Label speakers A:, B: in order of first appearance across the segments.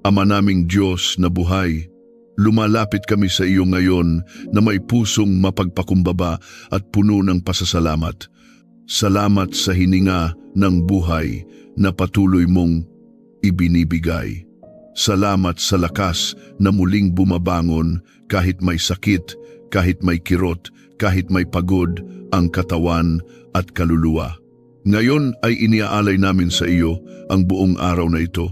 A: Ama naming Diyos na buhay, lumalapit kami sa iyo ngayon na may pusong mapagpakumbaba at puno ng pasasalamat. Salamat sa hininga ng buhay na patuloy mong ibinibigay. Salamat sa lakas na muling bumabangon kahit may sakit, kahit may kirot, kahit may pagod ang katawan at kaluluwa. Ngayon ay iniaalay namin sa iyo ang buong araw na ito,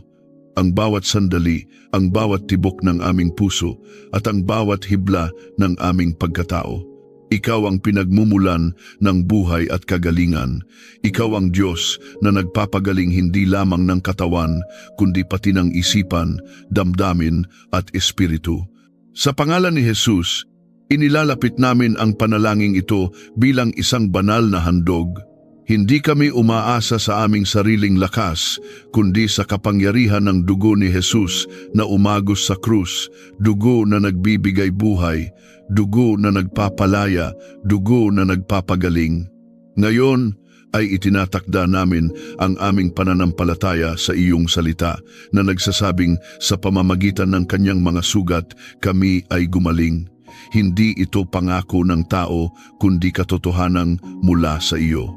A: ang bawat sandali, ang bawat tibok ng aming puso at ang bawat hibla ng aming pagkatao. Ikaw ang pinagmumulan ng buhay at kagalingan. Ikaw ang Diyos na nagpapagaling hindi lamang ng katawan, kundi pati ng isipan, damdamin at espiritu. Sa pangalan ni Jesus, inilalapit namin ang panalangin ito bilang isang banal na handog. Hindi kami umaasa sa aming sariling lakas, kundi sa kapangyarihan ng dugo ni Jesus na umagos sa krus, dugo na nagbibigay buhay, dugo na nagpapalaya, dugo na nagpapagaling. Ngayon ay itinatakda namin ang aming pananampalataya sa iyong salita na nagsasabing sa pamamagitan ng kanyang mga sugat kami ay gumaling. Hindi ito pangako ng tao kundi katotohanan mula sa iyo.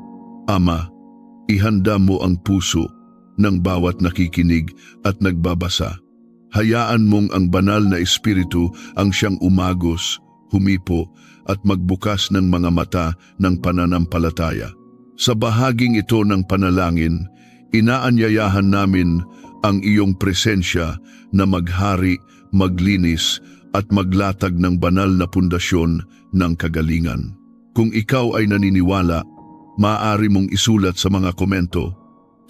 A: Ama, ihanda mo ang puso ng bawat nakikinig at nagbabasa. Hayaan mong ang banal na espiritu ang siyang umagos, humipo at magbukas ng mga mata ng pananampalataya. Sa bahaging ito ng panalangin, inaanyayahan namin ang iyong presensya na maghari, maglinis at maglatag ng banal na pundasyon ng kagalingan. Kung ikaw ay naniniwala, maaari mong isulat sa mga komento,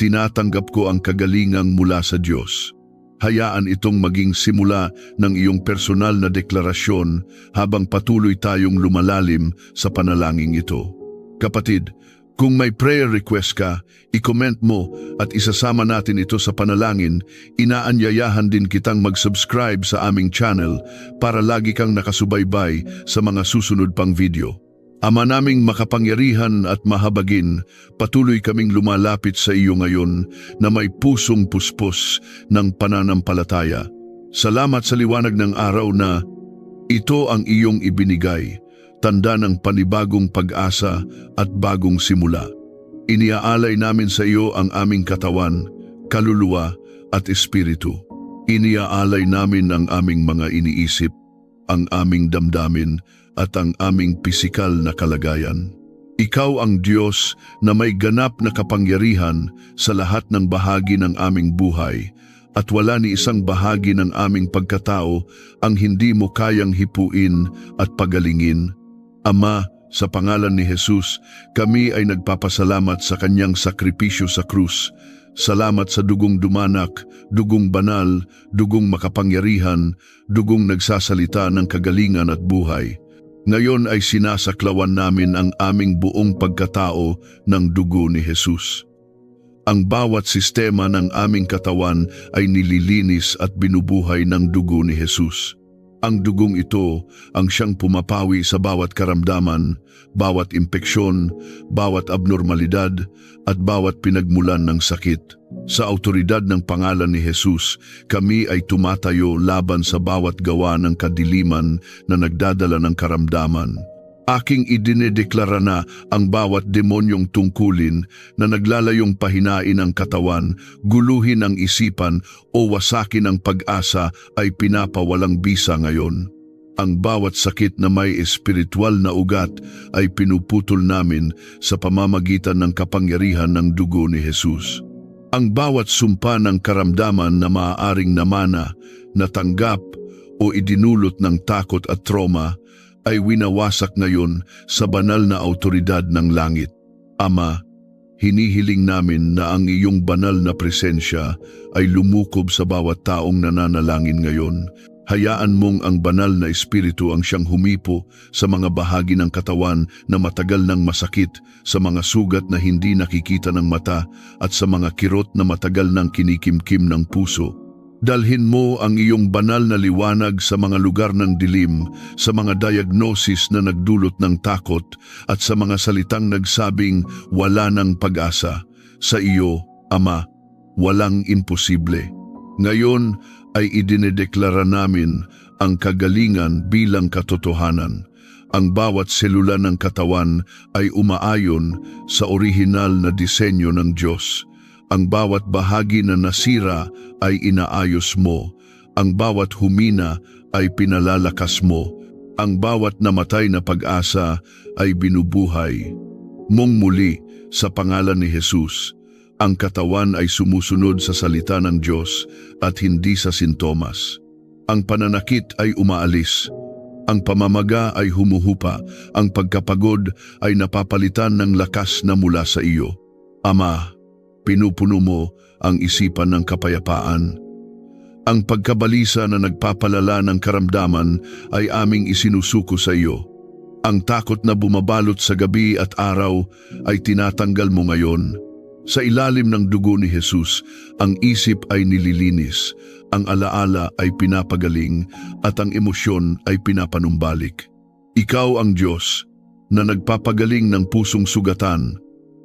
A: "Tinatanggap ko ang kagalingang mula sa Diyos." Hayaan itong maging simula ng iyong personal na deklarasyon habang patuloy tayong lumalalim sa panalangin ito. Kapatid, kung may prayer request ka, i-comment mo at isasama natin ito sa panalangin. Inaanyayahan din kitang mag-subscribe sa aming channel para lagi kang nakasubaybay sa mga susunod pang video. Ama naming makapangyarihan at mahabagin, patuloy kaming lumalapit sa iyo ngayon na may pusong puspos ng pananampalataya. Salamat sa liwanag ng araw na ito ang iyong ibinigay, tanda ng panibagong pag-asa at bagong simula. Iniaalay namin sa iyo ang aming katawan, kaluluwa at espiritu. Iniaalay namin ang aming mga iniisip, ang aming damdamin at ang aming pisikal na kalagayan. Ikaw ang Diyos na may ganap na kapangyarihan sa lahat ng bahagi ng aming buhay at wala ni isang bahagi ng aming pagkatao ang hindi mo kayang hipuin at pagalingin. Ama, sa pangalan ni Jesus, kami ay nagpapasalamat sa kanyang sakripisyo sa krus. Salamat sa dugong dumanak, dugong banal, dugong makapangyarihan, dugong nagsasalita ng kagalingan at buhay. Ngayon ay sinasaklawan namin ang aming buong pagkatao ng dugo ni Jesus. Ang bawat sistema ng aming katawan ay nililinis at binubuhay ng dugo ni Jesus. Ang dugong ito ang siyang pumapawi sa bawat karamdaman, bawat impeksyon, bawat abnormalidad at bawat pinagmulan ng sakit. Sa autoridad ng pangalan ni Jesus, kami ay tumatayo laban sa bawat gawa ng kadiliman na nagdadala ng karamdaman. Aking idinedeklara na ang bawat demonyong tungkulin na naglalayong pahinain ang katawan, guluhin ang isipan o wasakin ang pag-asa ay pinapawalang bisa ngayon. Ang bawat sakit na may espiritual na ugat ay pinuputol namin sa pamamagitan ng kapangyarihan ng dugo ni Jesus. Ang bawat sumpa ng karamdaman na maaaring namana, natanggap o idinulot ng takot at trauma ay winawasak ngayon sa banal na autoridad ng langit. Ama, hinihiling namin na ang iyong banal na presensya ay lumukob sa bawat taong nananalangin ngayon. Hayaan mong ang banal na espiritu ang siyang humipo sa mga bahagi ng katawan na matagal nang masakit, sa mga sugat na hindi nakikita ng mata at sa mga kirot na matagal nang kinikimkim ng puso. Dalhin mo ang iyong banal na liwanag sa mga lugar ng dilim, sa mga diagnosis na nagdulot ng takot at sa mga salitang nagsabing wala ng pag-asa. Sa iyo, Ama, walang imposible. Ngayon ay idinedeklara namin ang kagalingan bilang katotohanan. Ang bawat selula ng katawan ay umaayon sa orihinal na disenyo ng Diyos. Ang bawat bahagi na nasira ay inaayos mo. Ang bawat humina ay pinalalakas mo. Ang bawat namatay na pag-asa ay binubuhay mong muli sa pangalan ni Jesus. Ang katawan ay sumusunod sa salita ng Diyos at hindi sa sintomas. Ang pananakit ay umaalis. Ang pamamaga ay humuhupa, ang pagkapagod ay napapalitan ng lakas na mula sa iyo. Ama, pinupuno mo ang isipan ng kapayapaan. Ang pagkabalisa na nagpapalala ng karamdaman ay aming isinusuko sa iyo. Ang takot na bumabalot sa gabi at araw ay tinatanggal mo ngayon. Sa ilalim ng dugo ni Jesus, ang isip ay nililinis, ang alaala ay pinapagaling at ang emosyon ay pinapanumbalik. Ikaw ang Diyos na nagpapagaling ng pusong sugatan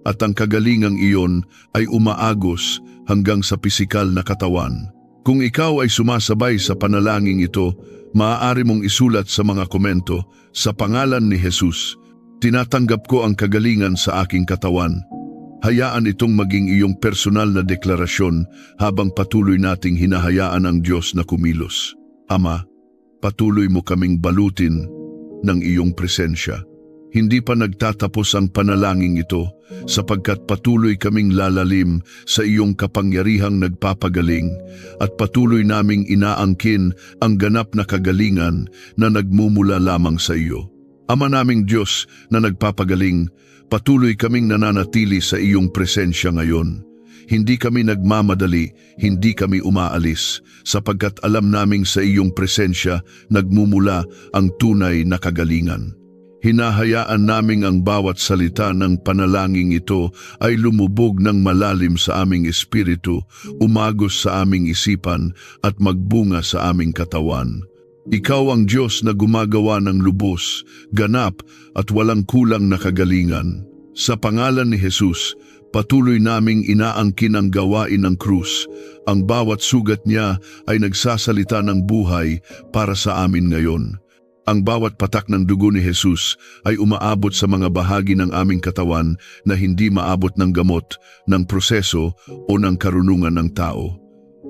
A: at ang kagalingang iyon ay umaagos hanggang sa pisikal na katawan. Kung ikaw ay sumasabay sa panalangin ito, maaari mong isulat sa mga komento, sa pangalan ni Jesus, tinatanggap ko ang kagalingan sa aking katawan. Hayaan itong maging iyong personal na deklarasyon habang patuloy nating hinahayaan ang Diyos na kumilos. Ama, patuloy mo kaming balutin ng iyong presensya. Hindi pa nagtatapos ang panalangin ito sapagkat patuloy kaming lalalim sa iyong kapangyarihang nagpapagaling at patuloy naming inaangkin ang ganap na kagalingan na nagmumula lamang sa iyo. Ama naming Diyos na nagpapagaling, patuloy kaming nananatili sa iyong presensya ngayon. Hindi kami nagmamadali, hindi kami umaalis, sapagkat alam naming sa iyong presensya nagmumula ang tunay na kagalingan. Hinahayaan naming ang bawat salita ng panalangin ito ay lumubog ng malalim sa aming espiritu, umagos sa aming isipan at magbunga sa aming katawan. Ikaw ang Diyos na gumagawa ng lubos, ganap at walang kulang na kagalingan. Sa pangalan ni Jesus, patuloy naming inaangkin ang gawain ng krus. Ang bawat sugat niya ay nagsasalita ng buhay para sa amin ngayon. Ang bawat patak ng dugo ni Jesus ay umaabot sa mga bahagi ng aming katawan na hindi maabot ng gamot, ng proseso o ng karunungan ng tao.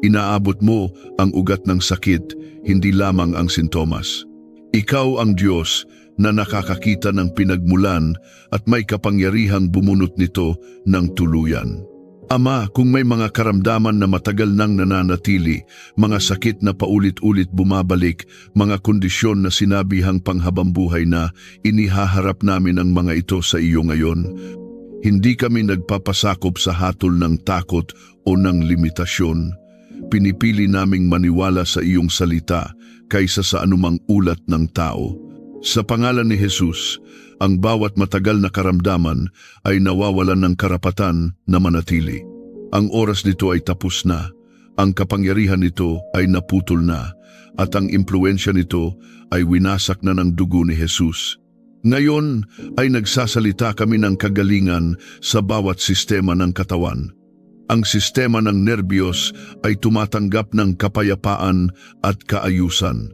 A: Inaabot mo ang ugat ng sakit, hindi lamang ang sintomas. Ikaw ang Diyos na nakakakita ng pinagmulan at may kapangyarihang bumunot nito ng tuluyan. Ama, kung may mga karamdaman na matagal nang nananatili, mga sakit na paulit-ulit bumabalik, mga kondisyon na sinabihang panghabambuhay na, inihaharap namin ang mga ito sa iyo ngayon. Hindi kami nagpapasakop sa hatol ng takot o ng limitasyon. Pinipili naming maniwala sa iyong salita kaysa sa anumang ulat ng tao. Sa pangalan ni Jesus, ang bawat matagal na karamdaman ay nawawalan ng karapatan na manatili. Ang oras nito ay tapos na, ang kapangyarihan nito ay naputol na, at ang impluensya nito ay winasak na ng dugo ni Jesus. Ngayon ay nagsasalita kami ng kagalingan sa bawat sistema ng katawan. Ang sistema ng nerbiyos ay tumatanggap ng kapayapaan at kaayusan.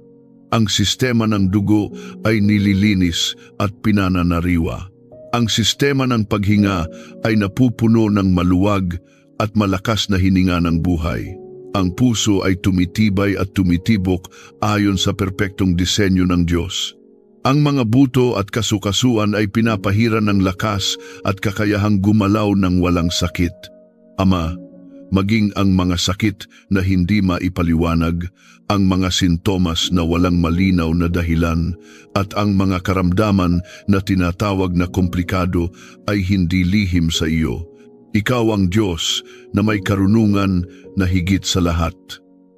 A: Ang sistema ng dugo ay nililinis at pinananariwa. Ang sistema ng paghinga ay napupuno ng maluwag at malakas na hininga ng buhay. Ang puso ay tumitibay at tumitibok ayon sa perpektong disenyo ng Diyos. Ang mga buto at kasukasuan ay pinapahiran ng lakas at kakayahang gumalaw ng walang sakit. Ama, maging ang mga sakit na hindi maipaliwanag, ang mga sintomas na walang malinaw na dahilan, at ang mga karamdaman na tinatawag na komplikado ay hindi lihim sa iyo. Ikaw ang Diyos na may karunungan na higit sa lahat.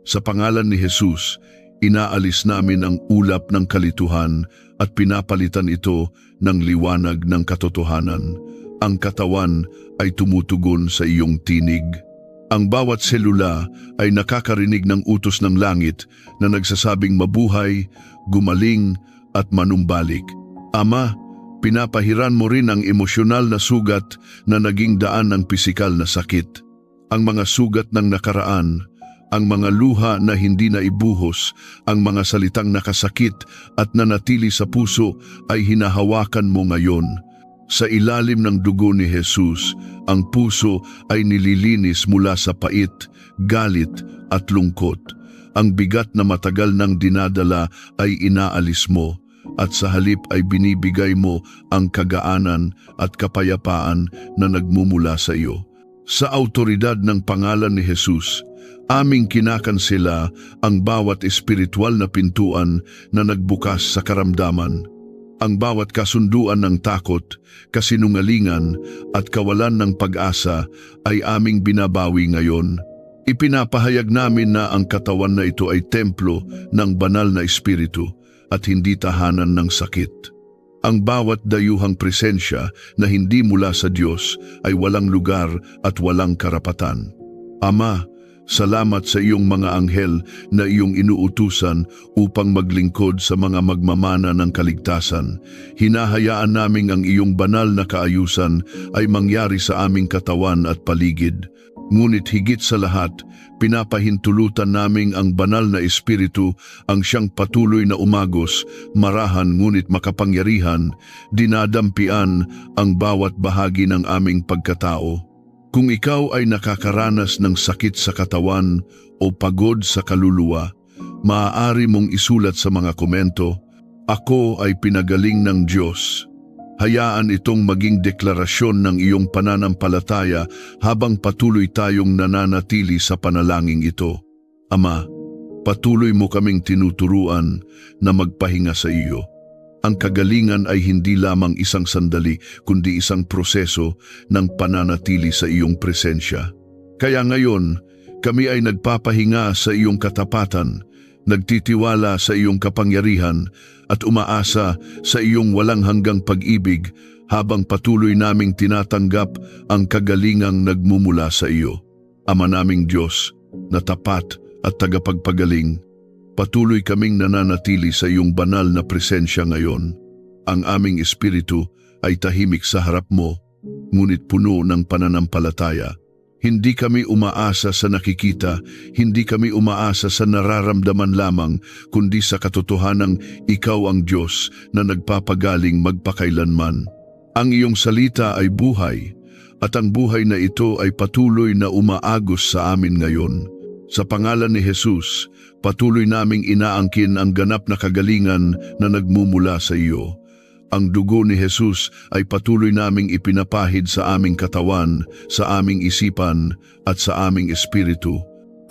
A: Sa pangalan ni Jesus, inaalis namin ang ulap ng kalituhan at pinapalitan ito ng liwanag ng katotohanan. Ang katawan ay tumutugon sa iyong tinig. Ang bawat selula ay nakakarinig ng utos ng langit na nagsasabing mabuhay, gumaling at manumbalik. Ama, pinapahiran mo rin ang emosyonal na sugat na naging daan ng pisikal na sakit. Ang mga sugat ng nakaraan ang mga luha na hindi na ibuhos, ang mga salitang nakasakit at nanatili sa puso ay hinahawakan mo ngayon. Sa ilalim ng dugo ni Jesus, ang puso ay nililinis mula sa pait, galit at lungkot. Ang bigat na matagal nang dinadala ay inaalis mo at sa halip ay binibigay mo ang kagaanan at kapayapaan na nagmumula sa iyo. Sa autoridad ng pangalan ni Jesus, aming kinakansela ang bawat espiritual na pintuan na nagbukas sa karamdaman. Ang bawat kasunduan ng takot, kasinungalingan at kawalan ng pag-asa ay aming binabawi ngayon. Ipinapahayag namin na ang katawan na ito ay templo ng banal na espiritu at hindi tahanan ng sakit. Ang bawat dayuhang presensya na hindi mula sa Diyos ay walang lugar at walang karapatan. Ama, salamat sa iyong mga anghel na iyong inuutusan upang maglingkod sa mga magmamana ng kaligtasan. Hinahayaan naming ang iyong banal na kaayusan ay mangyari sa aming katawan at paligid. Ngunit higit sa lahat, pinapahintulutan naming ang banal na espiritu ang siyang patuloy na umagos, marahan ngunit makapangyarihan, dinadampian ang bawat bahagi ng aming pagkatao. Kung ikaw ay nakakaranas ng sakit sa katawan o pagod sa kaluluwa, maaari mong isulat sa mga komento, "Ako ay pinagaling ng Diyos." Hayaan itong maging deklarasyon ng iyong pananampalataya habang patuloy tayong nananatili sa panalangin ito. Ama, patuloy mo kaming tinuturuan na magpahinga sa iyo. Ang kagalingan ay hindi lamang isang sandali, kundi isang proseso ng pananatili sa iyong presensya. Kaya ngayon, kami ay nagpapahinga sa iyong katapatan, nagtitiwala sa iyong kapangyarihan at umaasa sa iyong walang hanggang pag-ibig habang patuloy naming tinatanggap ang kagalingang nagmumula sa iyo. Ama naming Diyos, na tapat at tagapagpagaling, patuloy kaming nananatili sa iyong banal na presensya ngayon. Ang aming espiritu ay tahimik sa harap mo, ngunit puno ng pananampalataya. Hindi kami umaasa sa nakikita, hindi kami umaasa sa nararamdaman lamang, kundi sa katotohanang ikaw ang Diyos na nagpapagaling magpakailanman. Ang iyong salita ay buhay, at ang buhay na ito ay patuloy na umaagos sa amin ngayon. Sa pangalan ni Jesus, patuloy naming inaangkin ang ganap na kagalingan na nagmumula sa iyo. Ang dugo ni Jesus ay patuloy naming ipinapahid sa aming katawan, sa aming isipan at sa aming espiritu.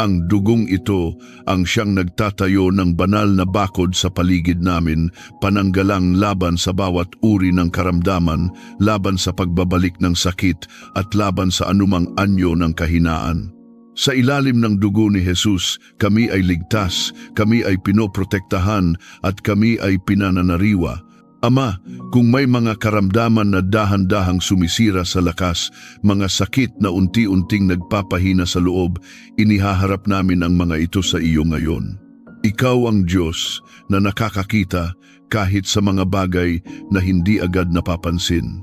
A: Ang dugong ito ang siyang nagtatayo ng banal na bakod sa paligid namin, pananggalang laban sa bawat uri ng karamdaman, laban sa pagbabalik ng sakit at laban sa anumang anyo ng kahinaan. Sa ilalim ng dugo ni Jesus, kami ay ligtas, kami ay pinoprotektahan at kami ay pinananariwa. Ama, kung may mga karamdaman na dahan-dahang sumisira sa lakas, mga sakit na unti-unting nagpapahina sa loob, inihaharap namin ang mga ito sa iyo ngayon. Ikaw ang Diyos na nakakakita kahit sa mga bagay na hindi agad napapansin.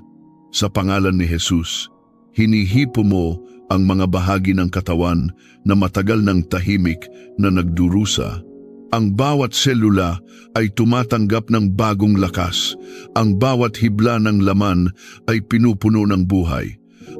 A: Sa pangalan ni Jesus, hinihipo mo ang mga bahagi ng katawan na matagal ng tahimik na nagdurusa. Ang bawat selula ay tumatanggap ng bagong lakas. Ang bawat hibla ng laman ay pinupuno ng buhay.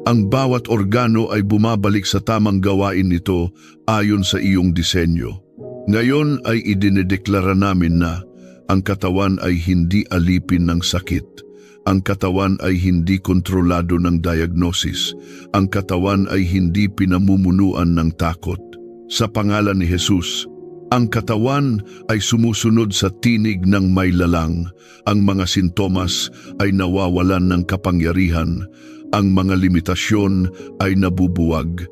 A: Ang bawat organo ay bumabalik sa tamang gawain nito ayon sa iyong disenyo. Ngayon ay idinedeklara namin na ang katawan ay hindi alipin ng sakit. Ang katawan ay hindi kontrolado ng diagnosis. Ang katawan ay hindi pinamumunuan ng takot. Sa pangalan ni Jesus, ang katawan ay sumusunod sa tinig ng may lalang. Ang mga sintomas ay nawawalan ng kapangyarihan. Ang mga limitasyon ay nabubuwag.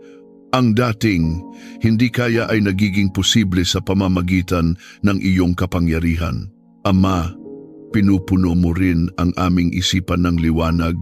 A: Ang dating hindi kaya ay nagiging posible sa pamamagitan ng iyong kapangyarihan. Ama, pinupuno mo rin ang aming isipan ng liwanag.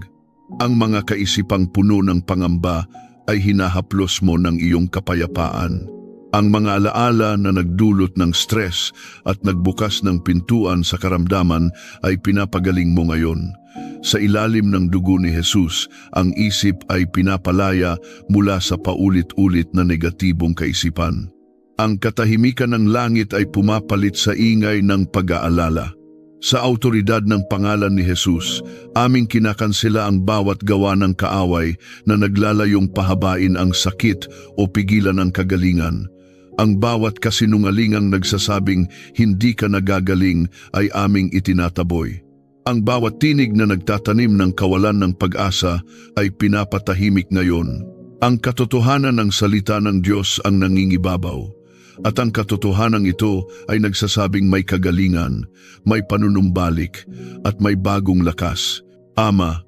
A: Ang mga kaisipang puno ng pangamba ay hinahaplos mo ng iyong kapayapaan. Ang mga alaala na nagdulot ng stress at nagbukas ng pintuan sa karamdaman ay pinapagaling mo ngayon. Sa ilalim ng dugo ni Jesus, ang isip ay pinapalaya mula sa paulit-ulit na negatibong kaisipan. Ang katahimikan ng langit ay pumapalit sa ingay ng pag-aalala. Sa autoridad ng pangalan ni Jesus, aming kinakansela ang bawat gawa ng kaaway na naglalayong pahabain ang sakit o pigilan ang kagalingan. Ang bawat kasinungalingang nagsasabing hindi ka nagagaling ay aming itinataboy. Ang bawat tinig na nagtatanim ng kawalan ng pag-asa ay pinapatahimik ngayon. Ang katotohanan ng salita ng Diyos ang nangingibabaw. At ang katotohanan ito ay nagsasabing may kagalingan, may panunumbalik, at may bagong lakas. Ama,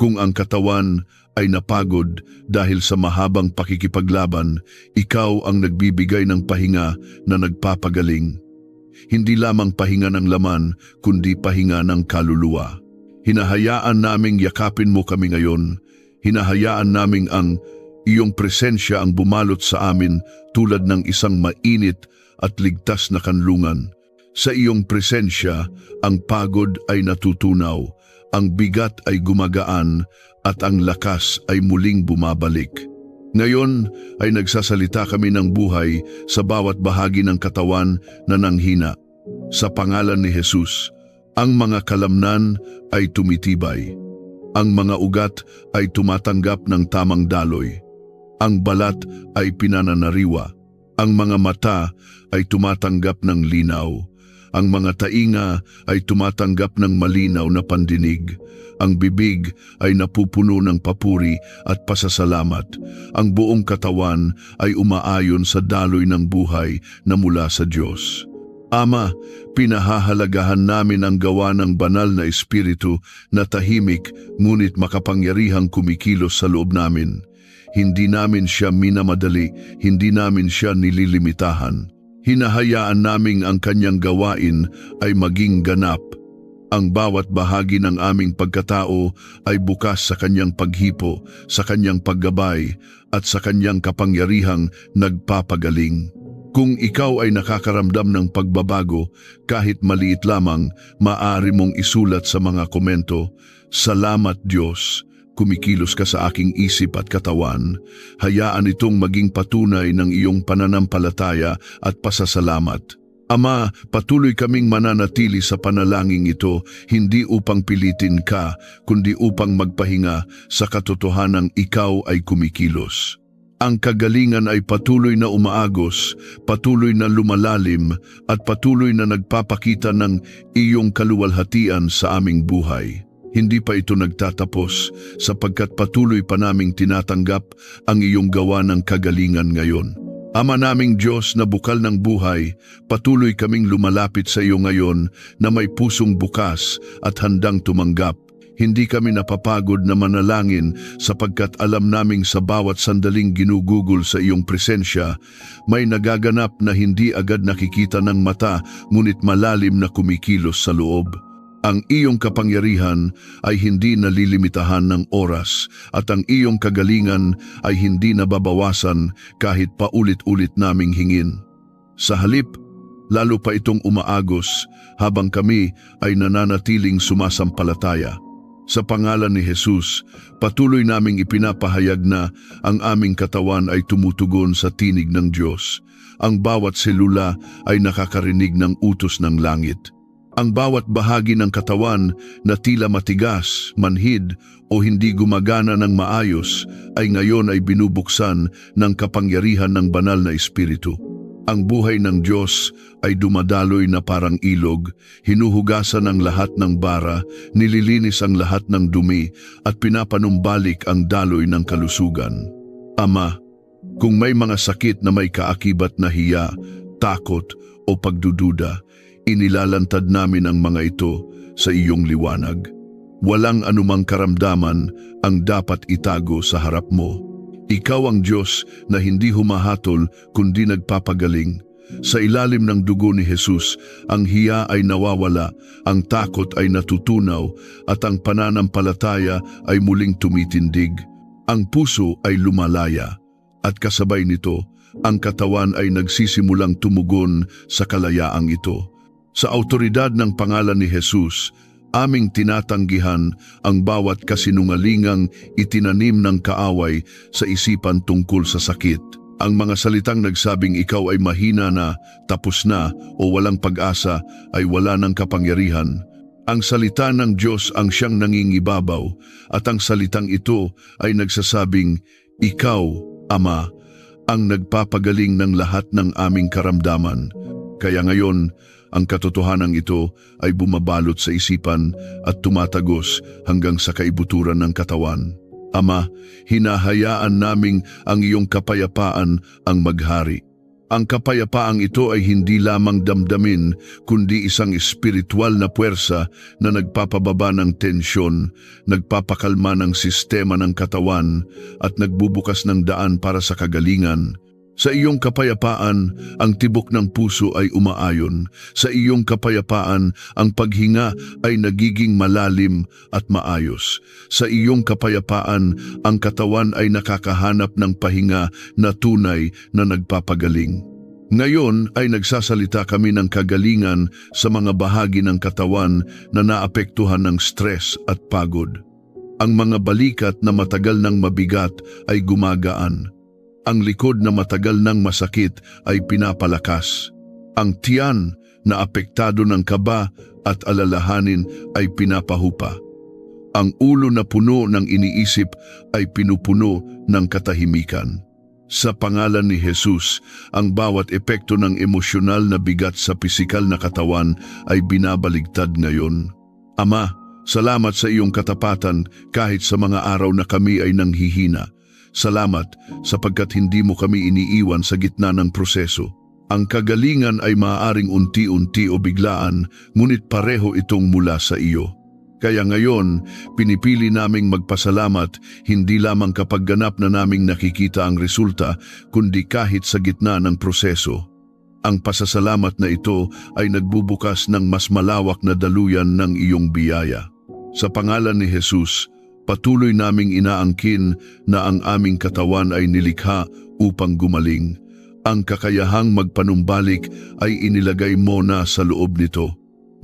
A: kung ang katawan ay napagod dahil sa mahabang pakikipaglaban, ikaw ang nagbibigay ng pahinga na nagpapagaling. Hindi lamang pahinga ng laman, kundi pahinga ng kaluluwa. Hinahayaan naming yakapin mo kami ngayon. Hinahayaan naming ang iyong presensya ang bumalot sa amin tulad ng isang mainit at ligtas na kanlungan. Sa iyong presensya, ang pagod ay natutunaw, ang bigat ay gumagaan, at ang lakas ay muling bumabalik. Ngayon ay nagsasalita kami ng buhay sa bawat bahagi ng katawan na nanghina. Sa pangalan ni Jesus, ang mga kalamnan ay tumitibay. Ang mga ugat ay tumatanggap ng tamang daloy. Ang balat ay pinananariwa. Ang mga mata ay tumatanggap ng linaw. Ang mga tainga ay tumatanggap ng malinaw na pandinig. Ang bibig ay napupuno ng papuri at pasasalamat. Ang buong katawan ay umaayon sa daloy ng buhay na mula sa Diyos. Ama, pinahahalagahan namin ang gawa ng banal na espiritu na tahimik ngunit makapangyarihang kumikilos sa loob namin. Hindi namin siya minamadali, hindi namin siya nililimitahan. Hinahayaan naming ang kanyang gawain ay maging ganap. Ang bawat bahagi ng aming pagkatao ay bukas sa kanyang paghipo, sa kanyang paggabay, at sa kanyang kapangyarihang nagpapagaling. Kung ikaw ay nakakaramdam ng pagbabago, kahit maliit lamang, maaari mong isulat sa mga komento, "Salamat Diyos, kumikilos ka sa aking isip at katawan. Hayaan itong maging patunay ng iyong pananampalataya at pasasalamat." Ama, patuloy kaming mananatili sa panalangin ito, hindi upang pilitin ka, kundi upang magpahinga sa katotohanang ikaw ay kumikilos. Ang kagalingan ay patuloy na umaagos, patuloy na lumalalim, at patuloy na nagpapakita ng iyong kaluwalhatian sa aming buhay. Hindi pa ito nagtatapos sapagkat patuloy pa naming tinatanggap ang iyong gawa ng kagalingan ngayon. Ama naming Diyos na bukal ng buhay, patuloy kaming lumalapit sa iyo ngayon na may pusong bukas at handang tumanggap. Hindi kami napapagod na manalangin sapagkat alam naming sa bawat sandaling ginugugol sa iyong presensya, may nagaganap na hindi agad nakikita ng mata ngunit malalim na kumikilos sa loob. Ang iyong kapangyarihan ay hindi nalilimitahan ng oras at ang iyong kagalingan ay hindi nababawasan kahit paulit-ulit naming hingin. Sa halip, lalo pa itong umaagos habang kami ay nananatiling sumasampalataya. Sa pangalan ni Jesus, patuloy naming ipinapahayag na ang aming katawan ay tumutugon sa tinig ng Diyos. Ang bawat selula ay nakakarinig ng utos ng langit. Ang bawat bahagi ng katawan na tila matigas, manhid o hindi gumagana ng maayos ay ngayon ay binubuksan ng kapangyarihan ng banal na espiritu. Ang buhay ng Diyos ay dumadaloy na parang ilog, hinuhugasan ang lahat ng bara, nililinis ang lahat ng dumi at pinapanumbalik ang daloy ng kalusugan. Ama, kung may mga sakit na may kaakibat na hiya, takot o pagdududa, inilalantad namin ang mga ito sa iyong liwanag. Walang anumang karamdaman ang dapat itago sa harap mo. Ikaw ang Diyos na hindi humahatol kundi nagpapagaling. Sa ilalim ng dugo ni Jesus, ang hiya ay nawawala, ang takot ay natutunaw, at ang pananampalataya ay muling tumitindig. Ang puso ay lumalaya, at kasabay nito, ang katawan ay nagsisimulang tumugon sa kalayaang ito. Sa autoridad ng pangalan ni Jesus, aming tinatanggihan ang bawat kasinungalingang itinanim ng kaaway sa isipan tungkol sa sakit. Ang mga salitang nagsabing ikaw ay mahina na, tapos na, o walang pag-asa ay wala ng kapangyarihan. Ang salita ng Diyos ang siyang nangingibabaw at ang salitang ito ay nagsasabing, ikaw, Ama, ang nagpapagaling ng lahat ng aming karamdaman. Kaya ngayon, ang katotohanan ito ay bumabalot sa isipan at tumatagos hanggang sa kaibuturan ng katawan. Ama, hinahayaan naming ang iyong kapayapaan ang maghari. Ang kapayapaang ito ay hindi lamang damdamin, kundi isang espiritual na puwersa na nagpapababa ng tensyon, nagpapakalma ng sistema ng katawan at nagbubukas ng daan para sa kagalingan. Sa iyong kapayapaan, ang tibok ng puso ay umaayon. Sa iyong kapayapaan, ang paghinga ay nagiging malalim at maayos. Sa iyong kapayapaan, ang katawan ay nakakahanap ng pahinga na tunay na nagpapagaling. Ngayon ay nagsasalita kami ng kagalingan sa mga bahagi ng katawan na naapektuhan ng stress at pagod. Ang mga balikat na matagal ng mabigat ay gumagaan. Ang likod na matagal ng masakit ay pinapalakas. Ang tiyan na apektado ng kaba at alalahanin ay pinapahupa. Ang ulo na puno ng iniisip ay pinupuno ng katahimikan. Sa pangalan ni Jesus, ang bawat epekto ng emosyonal na bigat sa pisikal na katawan ay binabaligtad ngayon. Ama, salamat sa iyong katapatan kahit sa mga araw na kami ay nanghihina. Salamat sapagkat hindi mo kami iniiwan sa gitna ng proseso. Ang kagalingan ay maaaring unti-unti o biglaan, ngunit pareho itong mula sa iyo. Kaya ngayon, pinipili naming magpasalamat hindi lamang kapag ganap na naming nakikita ang resulta, kundi kahit sa gitna ng proseso. Ang pasasalamat na ito ay nagbubukas ng mas malawak na daluyan ng iyong biyaya. Sa pangalan ni Jesus, patuloy naming inaangkin na ang aming katawan ay nilikha upang gumaling. Ang kakayahang magpanumbalik ay inilagay mo na sa loob nito.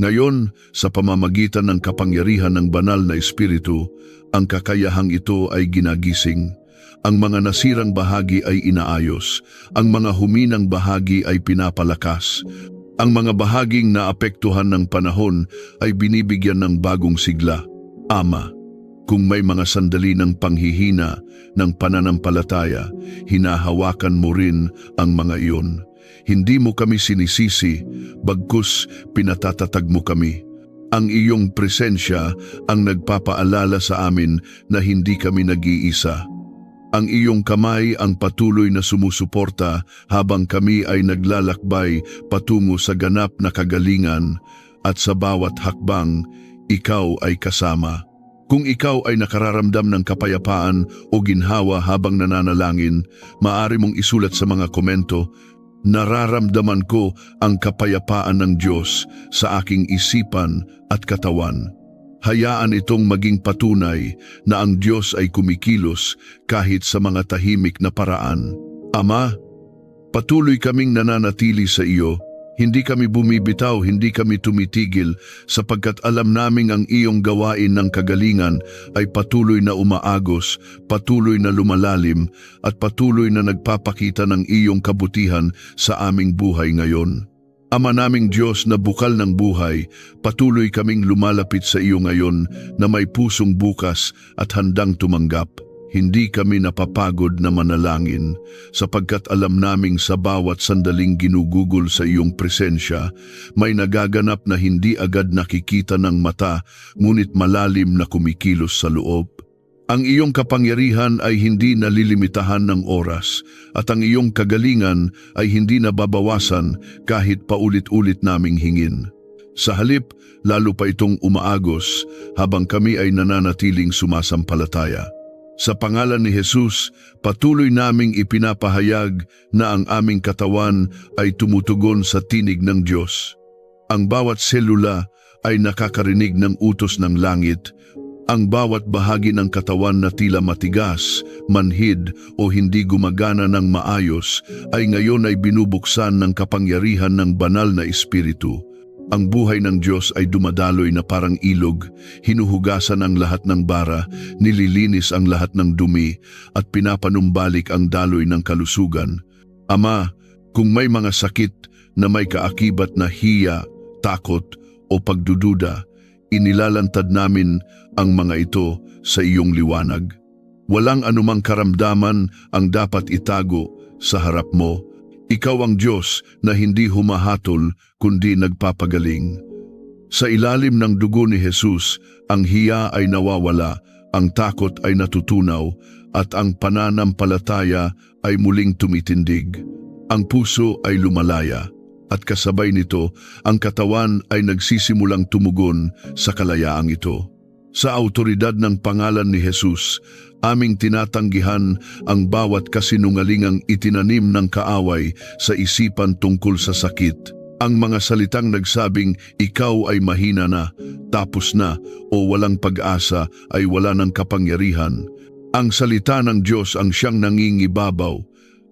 A: Ngayon, sa pamamagitan ng kapangyarihan ng banal na espiritu, ang kakayahang ito ay ginagising. Ang mga nasirang bahagi ay inaayos. Ang mga huminang bahagi ay pinapalakas. Ang mga bahaging naapektuhan ng panahon ay binibigyan ng bagong sigla. Ama, kung may mga sandali ng panghihina, ng pananampalataya, hinahawakan mo rin ang mga iyon. Hindi mo kami sinisisi, bagkus pinatatatag mo kami. Ang iyong presensya ang nagpapaalala sa amin na hindi kami nag-iisa. Ang iyong kamay ang patuloy na sumusuporta habang kami ay naglalakbay patungo sa ganap na kagalingan at sa bawat hakbang, ikaw ay kasama. Kung ikaw ay nakararamdam ng kapayapaan o ginhawa habang nananalangin, maaari mong isulat sa mga komento, nararamdaman ko ang kapayapaan ng Diyos sa aking isipan at katawan. Hayaan itong maging patunay na ang Diyos ay kumikilos kahit sa mga tahimik na paraan. Ama, patuloy kaming nananatili sa iyo. Hindi kami bumibitaw, hindi kami tumitigil sapagkat alam naming ang iyong gawain ng kagalingan ay patuloy na umaagos, patuloy na lumalalim at patuloy na nagpapakita ng iyong kabutihan sa aming buhay ngayon. Ama naming Diyos na bukal ng buhay, patuloy kaming lumalapit sa iyo ngayon na may pusong bukas at handang tumanggap. Hindi kami napapagod na manalangin sapagkat alam naming sa bawat sandaling ginugugol sa iyong presensya, may nagaganap na hindi agad nakikita ng mata, ngunit malalim na kumikilos sa loob. Ang iyong kapangyarihan ay hindi nalilimitahan ng oras at ang iyong kagalingan ay hindi nababawasan kahit paulit-ulit naming hingin. Sa halip, lalo pa itong umaagos habang kami ay nananatiling sumasampalataya. Sa pangalan ni Jesus, patuloy naming ipinapahayag na ang aming katawan ay tumutugon sa tinig ng Diyos. Ang bawat selula ay nakakarinig ng utos ng langit. Ang bawat bahagi ng katawan na tila matigas, manhid o hindi gumagana ng maayos ay ngayon ay binubuksan ng kapangyarihan ng banal na espiritu. Ang buhay ng Diyos ay dumadaloy na parang ilog, hinuhugasan ang lahat ng bara, nililinis ang lahat ng dumi, at pinapanumbalik ang daloy ng kalusugan. Ama, kung may mga sakit na may kaakibat na hiya, takot o pagdududa, inilalantad namin ang mga ito sa iyong liwanag. Walang anumang karamdaman ang dapat itago sa harap mo. Ikaw ang Diyos na hindi humahatol kundi nagpapagaling. Sa ilalim ng dugo ni Jesus, ang hiya ay nawawala, ang takot ay natutunaw, at ang pananampalataya ay muling tumitindig. Ang puso ay lumalaya, at kasabay nito, ang katawan ay nagsisimulang tumugon sa kalayaang ito. Sa autoridad ng pangalan ni Jesus, aming tinatanggihan ang bawat kasinungalingang itinanim ng kaaway sa isipan tungkol sa sakit. Ang mga salitang nagsabing ikaw ay mahina na, tapos na o walang pag-asa ay wala ng kapangyarihan. Ang salita ng Diyos ang siyang nangingibabaw,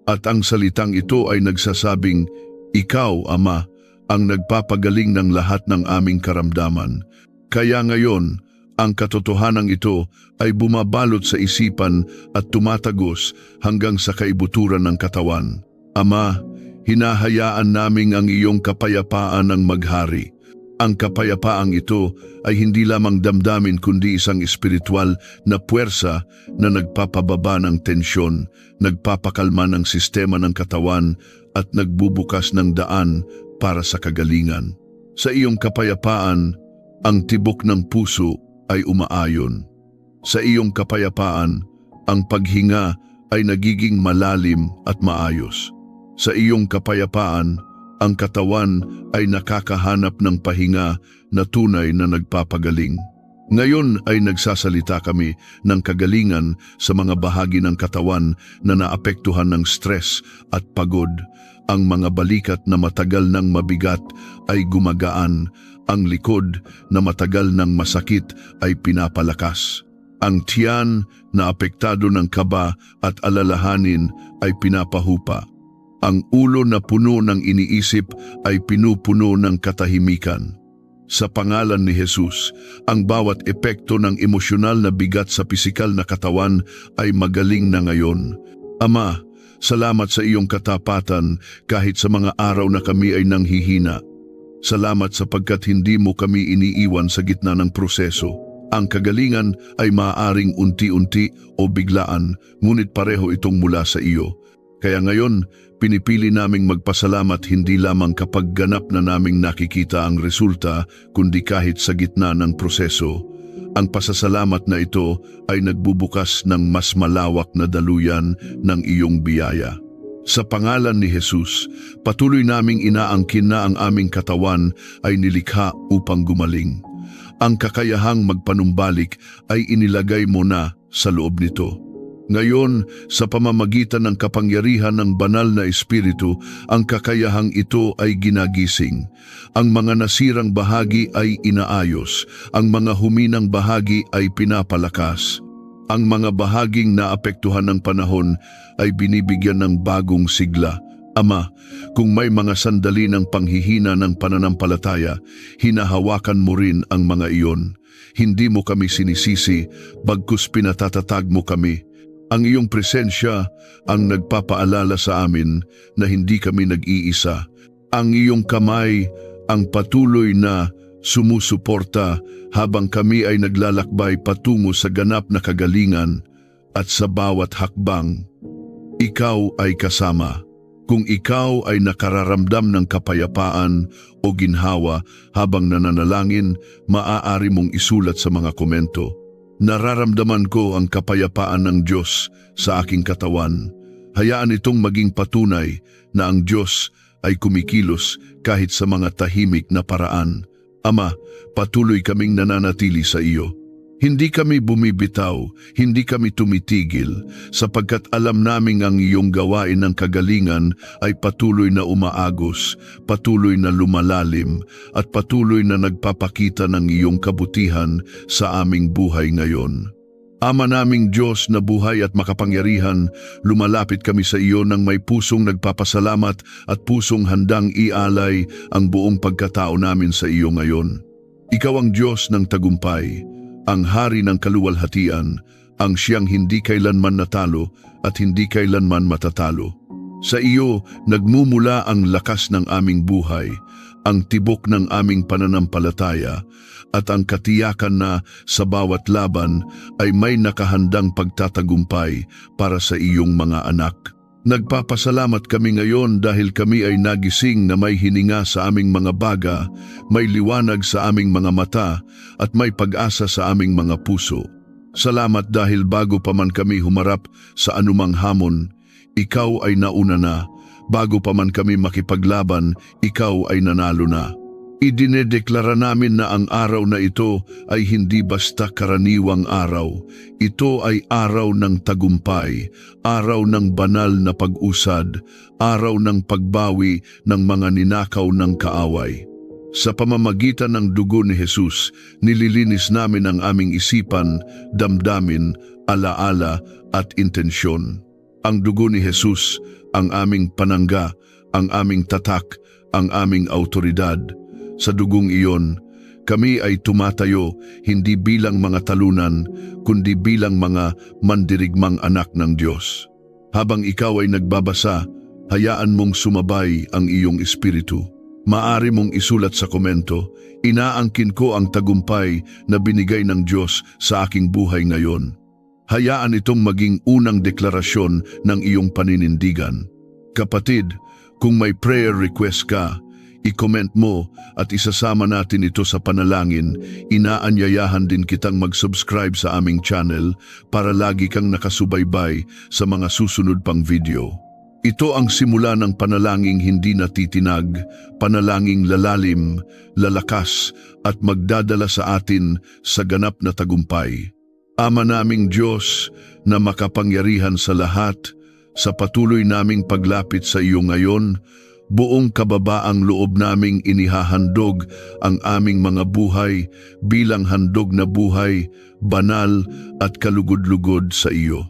A: at ang salitang ito ay nagsasabing, ikaw, Ama, ang nagpapagaling ng lahat ng aming karamdaman. Kaya ngayon, ang katotohanan ito ay bumabalot sa isipan at tumatagos hanggang sa kaibuturan ng katawan. Ama, hinahayaan naming ang iyong kapayapaan ang maghari. Ang kapayapaang ito ay hindi lamang damdamin kundi isang espiritual na puwersa na nagpapababa ng tensyon, nagpapakalma ng sistema ng katawan at nagbubukas ng daan para sa kagalingan. Sa iyong kapayapaan, ang tibok ng puso ay umaayon. Sa iyong kapayapaan, ang paghinga ay nagiging malalim at maayos. Sa iyong kapayapaan, ang katawan ay nakakahanap ng pahinga na tunay na nagpapagaling. Ngayon ay nagsasalita kami ng kagalingan sa mga bahagi ng katawan na naapektuhan ng stress at pagod. Ang mga balikat na matagal ng mabigat ay gumagaan. Ang likod na matagal ng masakit ay pinapalakas. Ang tiyan na apektado ng kaba at alalahanin ay pinapahupa. Ang ulo na puno ng iniisip ay pinupuno ng katahimikan. Sa pangalan ni Jesus, ang bawat epekto ng emosyonal na bigat sa pisikal na katawan ay magaling na ngayon. Ama, salamat sa iyong katapatan kahit sa mga araw na kami ay nanghihina. Salamat sapagkat hindi mo kami iniiwan sa gitna ng proseso. Ang kagalingan ay maaaring unti-unti o biglaan, ngunit pareho itong mula sa iyo. Kaya ngayon, pinipili naming magpasalamat hindi lamang kapag ganap na naming nakikita ang resulta, kundi kahit sa gitna ng proseso. Ang pasasalamat na ito ay nagbubukas ng mas malawak na daluyan ng iyong biyaya. Sa pangalan ni Jesus, patuloy naming inaangkin na ang aming katawan ay nilikha upang gumaling. Ang kakayahang magpanumbalik ay inilagay mo na sa loob nito. Ngayon, sa pamamagitan ng kapangyarihan ng banal na espiritu, ang kakayahang ito ay ginagising. Ang mga nasirang bahagi ay inaayos, ang mga huminang bahagi ay pinapalakas. Ang mga bahaging naapektuhan ng panahon ay binibigyan ng bagong sigla. Ama, kung may mga sandali ng panghihina ng pananampalataya, hinahawakan mo rin ang mga iyon. Hindi mo kami sinisisi, bagkus pinatatatag mo kami. Ang iyong presensya ang nagpapaalala sa amin na hindi kami nag-iisa. Ang iyong kamay ang patuloy na sumusuporta habang kami ay naglalakbay patungo sa ganap na kagalingan, at sa bawat hakbang, ikaw ay kasama. Kung ikaw ay nakararamdam ng kapayapaan o ginhawa habang nananalangin, maaari mong isulat sa mga komento. Nararamdaman ko ang kapayapaan ng Diyos sa aking katawan. Hayaan itong maging patunay na ang Diyos ay kumikilos kahit sa mga tahimik na paraan. Ama, patuloy kaming nananatili sa iyo. Hindi kami bumibitaw, hindi kami tumitigil, sapagkat alam naming ang iyong gawain ng kagalingan ay patuloy na umaagos, patuloy na lumalalim, at patuloy na nagpapakita ng iyong kabutihan sa aming buhay ngayon. Ama naming Diyos na buhay at makapangyarihan, lumalapit kami sa iyo nang may pusong nagpapasalamat at pusong handang ialay ang buong pagkatao namin sa iyo ngayon. Ikaw ang Diyos ng tagumpay, ang hari ng kaluwalhatian, ang siyang hindi kailanman natalo at hindi kailanman matatalo. Sa iyo nagmumula ang lakas ng aming buhay, ang tibok ng aming pananampalataya, at ang katiyakan na sa bawat laban ay may nakahandang pagtatagumpay para sa iyong mga anak. Nagpapasalamat kami ngayon dahil kami ay nagising na may hininga sa aming mga baga, may liwanag sa aming mga mata, at may pag-asa sa aming mga puso. Salamat dahil bago pa man kami humarap sa anumang hamon, ikaw ay nauna na. Bago pa man kami makipaglaban, ikaw ay nanalo na. Idinedeklara namin na ang araw na ito ay hindi basta karaniwang araw. Ito ay araw ng tagumpay, araw ng banal na pag-usad, araw ng pagbawi ng mga ninakaw ng kaaway. Sa pamamagitan ng dugo ni Jesus, nililinis namin ang aming isipan, damdamin, alaala at intensyon. Ang dugo ni Jesus, ang aming panangga, ang aming tatak, ang aming autoridad. Sa dugong iyon, kami ay tumatayo hindi bilang mga talunan, kundi bilang mga mandirigmang anak ng Diyos. Habang ikaw ay nagbabasa, hayaan mong sumabay ang iyong espiritu. Maari mong isulat sa komento, inaangkin ko ang tagumpay na binigay ng Diyos sa aking buhay ngayon. Hayaan itong maging unang deklarasyon ng iyong paninindigan. Kapatid, kung may prayer request ka, i-comment mo at isasama natin ito sa panalangin. Inaanyayahan din kitang mag-subscribe sa aming channel para lagi kang nakasubaybay sa mga susunod pang video. Ito ang simula ng panalangin hindi natitinag, panalangin lalalim, lalakas at magdadala sa atin sa ganap na tagumpay. Ama naming Diyos na makapangyarihan sa lahat, sa patuloy naming paglapit sa iyo ngayon, buong kababaang loob naming inihahandog ang aming mga buhay bilang handog na buhay, banal at kalugod-lugod sa iyo.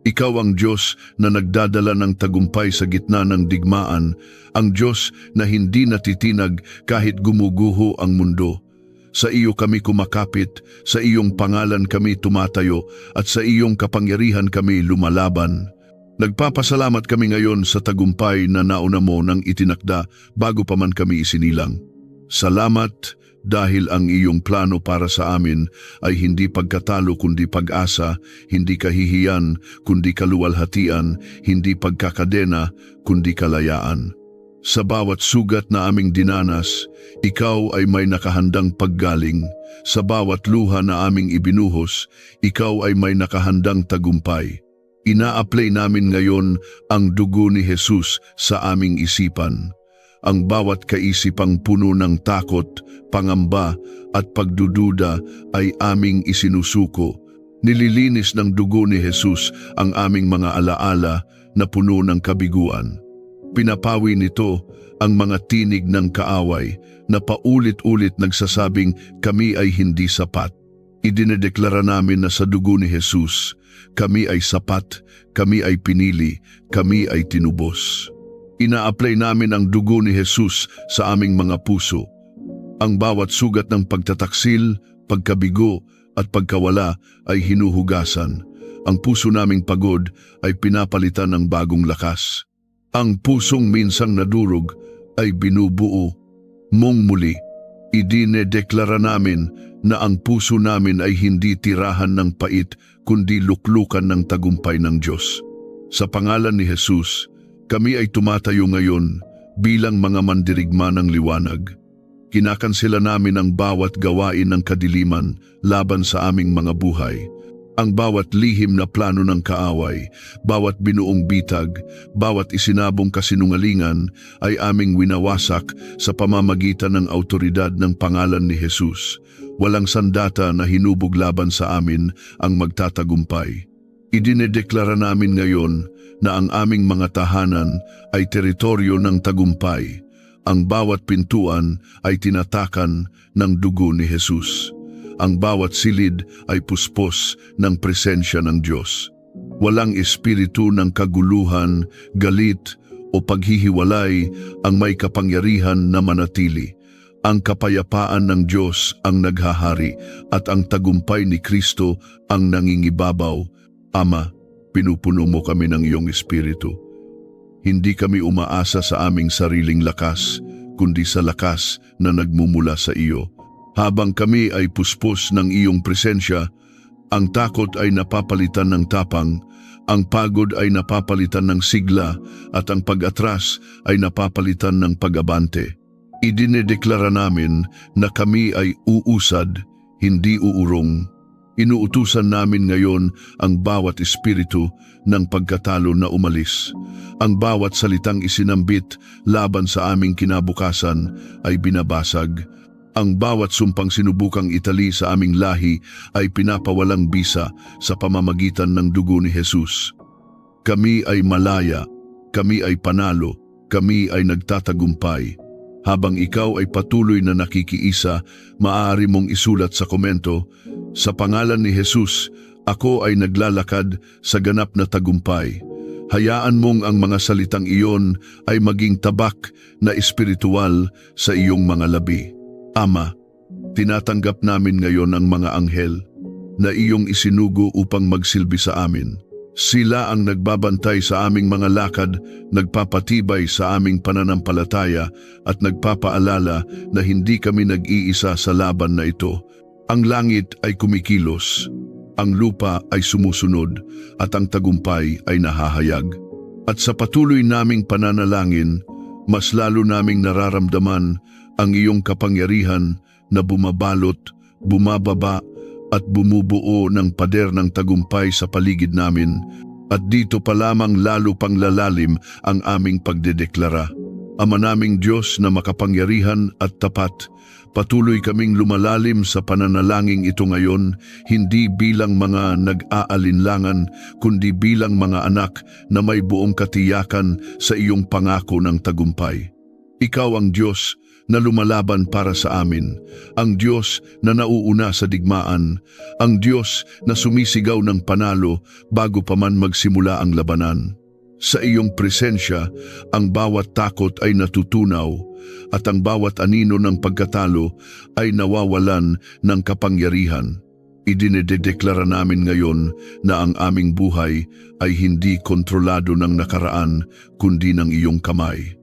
A: Ikaw ang Diyos na nagdadala ng tagumpay sa gitna ng digmaan, ang Diyos na hindi natitinag kahit gumuguho ang mundo. Sa iyo kami kumakapit, sa iyong pangalan kami tumatayo, at sa iyong kapangyarihan kami lumalaban. Nagpapasalamat kami ngayon sa tagumpay na nauna mo nang itinakda bago pa man kami isinilang. Salamat dahil ang iyong plano para sa amin ay hindi pagkatalo kundi pag-asa, hindi kahihiyan kundi kaluwalhatian, hindi pagkakadena kundi kalayaan. Sa bawat sugat na aming dinanas, ikaw ay may nakahandang paggaling. Sa bawat luha na aming ibinuhos, ikaw ay may nakahandang tagumpay. Ina-apply namin ngayon ang dugo ni Jesus sa aming isipan. Ang bawat kaisipang puno ng takot, pangamba at pagdududa ay aming isinusuko. Nililinis ng dugo ni Jesus ang aming mga alaala na puno ng kabiguan. Pinapawi nito ang mga tinig ng kaaway na paulit-ulit nagsasabing kami ay hindi sapat. Idinedeklara namin na sa dugo ni Jesus, kami ay sapat, kami ay pinili, kami ay tinubos. Ina-apply namin ang dugo ni Jesus sa aming mga puso. Ang bawat sugat ng pagtataksil, pagkabigo at pagkawala ay hinuhugasan. Ang puso naming pagod ay pinapalitan ng bagong lakas. Ang pusong minsang nadurog ay binubuo mong muli. Idinedeklara namin na ang puso namin ay hindi tirahan ng pait kundi luklukan ng tagumpay ng Diyos. Sa pangalan ni Jesus, kami ay tumatayo ngayon bilang mga mandirigma ng liwanag. Kinakansela namin ang bawat gawain ng kadiliman laban sa aming mga buhay. Ang bawat lihim na plano ng kaaway, bawat binuong bitag, bawat isinabong kasinungalingan ay aming winawasak sa pamamagitan ng autoridad ng pangalan ni Jesus. Walang sandata na hinubog laban sa amin ang magtatagumpay. Idinedeklara namin ngayon na ang aming mga tahanan ay teritoryo ng tagumpay. Ang bawat pintuan ay tinatakan ng dugo ni Jesus. Ang bawat silid ay puspos ng presensya ng Diyos. Walang espiritu ng kaguluhan, galit o paghihiwalay ang may kapangyarihan na manatili. Ang kapayapaan ng Diyos ang naghahari at ang tagumpay ni Kristo ang nangingibabaw. Ama, pinupuno mo kami ng iyong espiritu. Hindi kami umaasa sa aming sariling lakas, kundi sa lakas na nagmumula sa iyo. Habang kami ay puspos ng iyong presensya, ang takot ay napapalitan ng tapang, ang pagod ay napapalitan ng sigla, at ang pag-atras ay napapalitan ng pag-abante. Idinedeklara namin na kami ay uusad, hindi uurong. Inuutusan namin ngayon ang bawat espiritu ng pagkatalo na umalis. Ang bawat salitang isinambit laban sa aming kinabukasan ay binabasag. Ang bawat sumpang sinubukang itali sa aming lahi ay pinapawalang bisa sa pamamagitan ng dugo ni Jesus. Kami ay malaya, kami ay panalo, kami ay nagtatagumpay. Habang ikaw ay patuloy na nakikiisa, maaari mong isulat sa komento, "Sa pangalan ni Jesus, ako ay naglalakad sa ganap na tagumpay." Hayaan mong ang mga salitang iyon ay maging tabak na espiritual sa iyong mga labi. Ama, tinatanggap namin ngayon ang mga anghel na iyong isinugo upang magsilbi sa amin. Sila ang nagbabantay sa aming mga lakad, nagpapatibay sa aming pananampalataya at nagpapaalala na hindi kami nag-iisa sa laban na ito. Ang langit ay kumikilos, ang lupa ay sumusunod at ang tagumpay ay nahahayag. At sa patuloy naming pananalangin, mas lalo naming nararamdaman ang iyong kapangyarihan na bumabalot, bumababa at bumubuo ng pader ng tagumpay sa paligid namin, at dito pa lamang lalo pang lalalim ang aming pagdedeklara. Ama naming Diyos na makapangyarihan at tapat, patuloy kaming lumalalim sa pananalangin ito ngayon, hindi bilang mga nag-aalinlangan, kundi bilang mga anak na may buong katiyakan sa iyong pangako ng tagumpay. Ikaw ang Diyos na lumalaban para sa amin, ang Diyos na nauuna sa digmaan, ang Diyos na sumisigaw ng panalo bago pa man magsimula ang labanan. Sa iyong presensya, ang bawat takot ay natutunaw at ang bawat anino ng pagkatalo ay nawawalan ng kapangyarihan. Idinedeklara namin ngayon na ang aming buhay ay hindi kontrolado ng nakaraan kundi ng iyong kamay.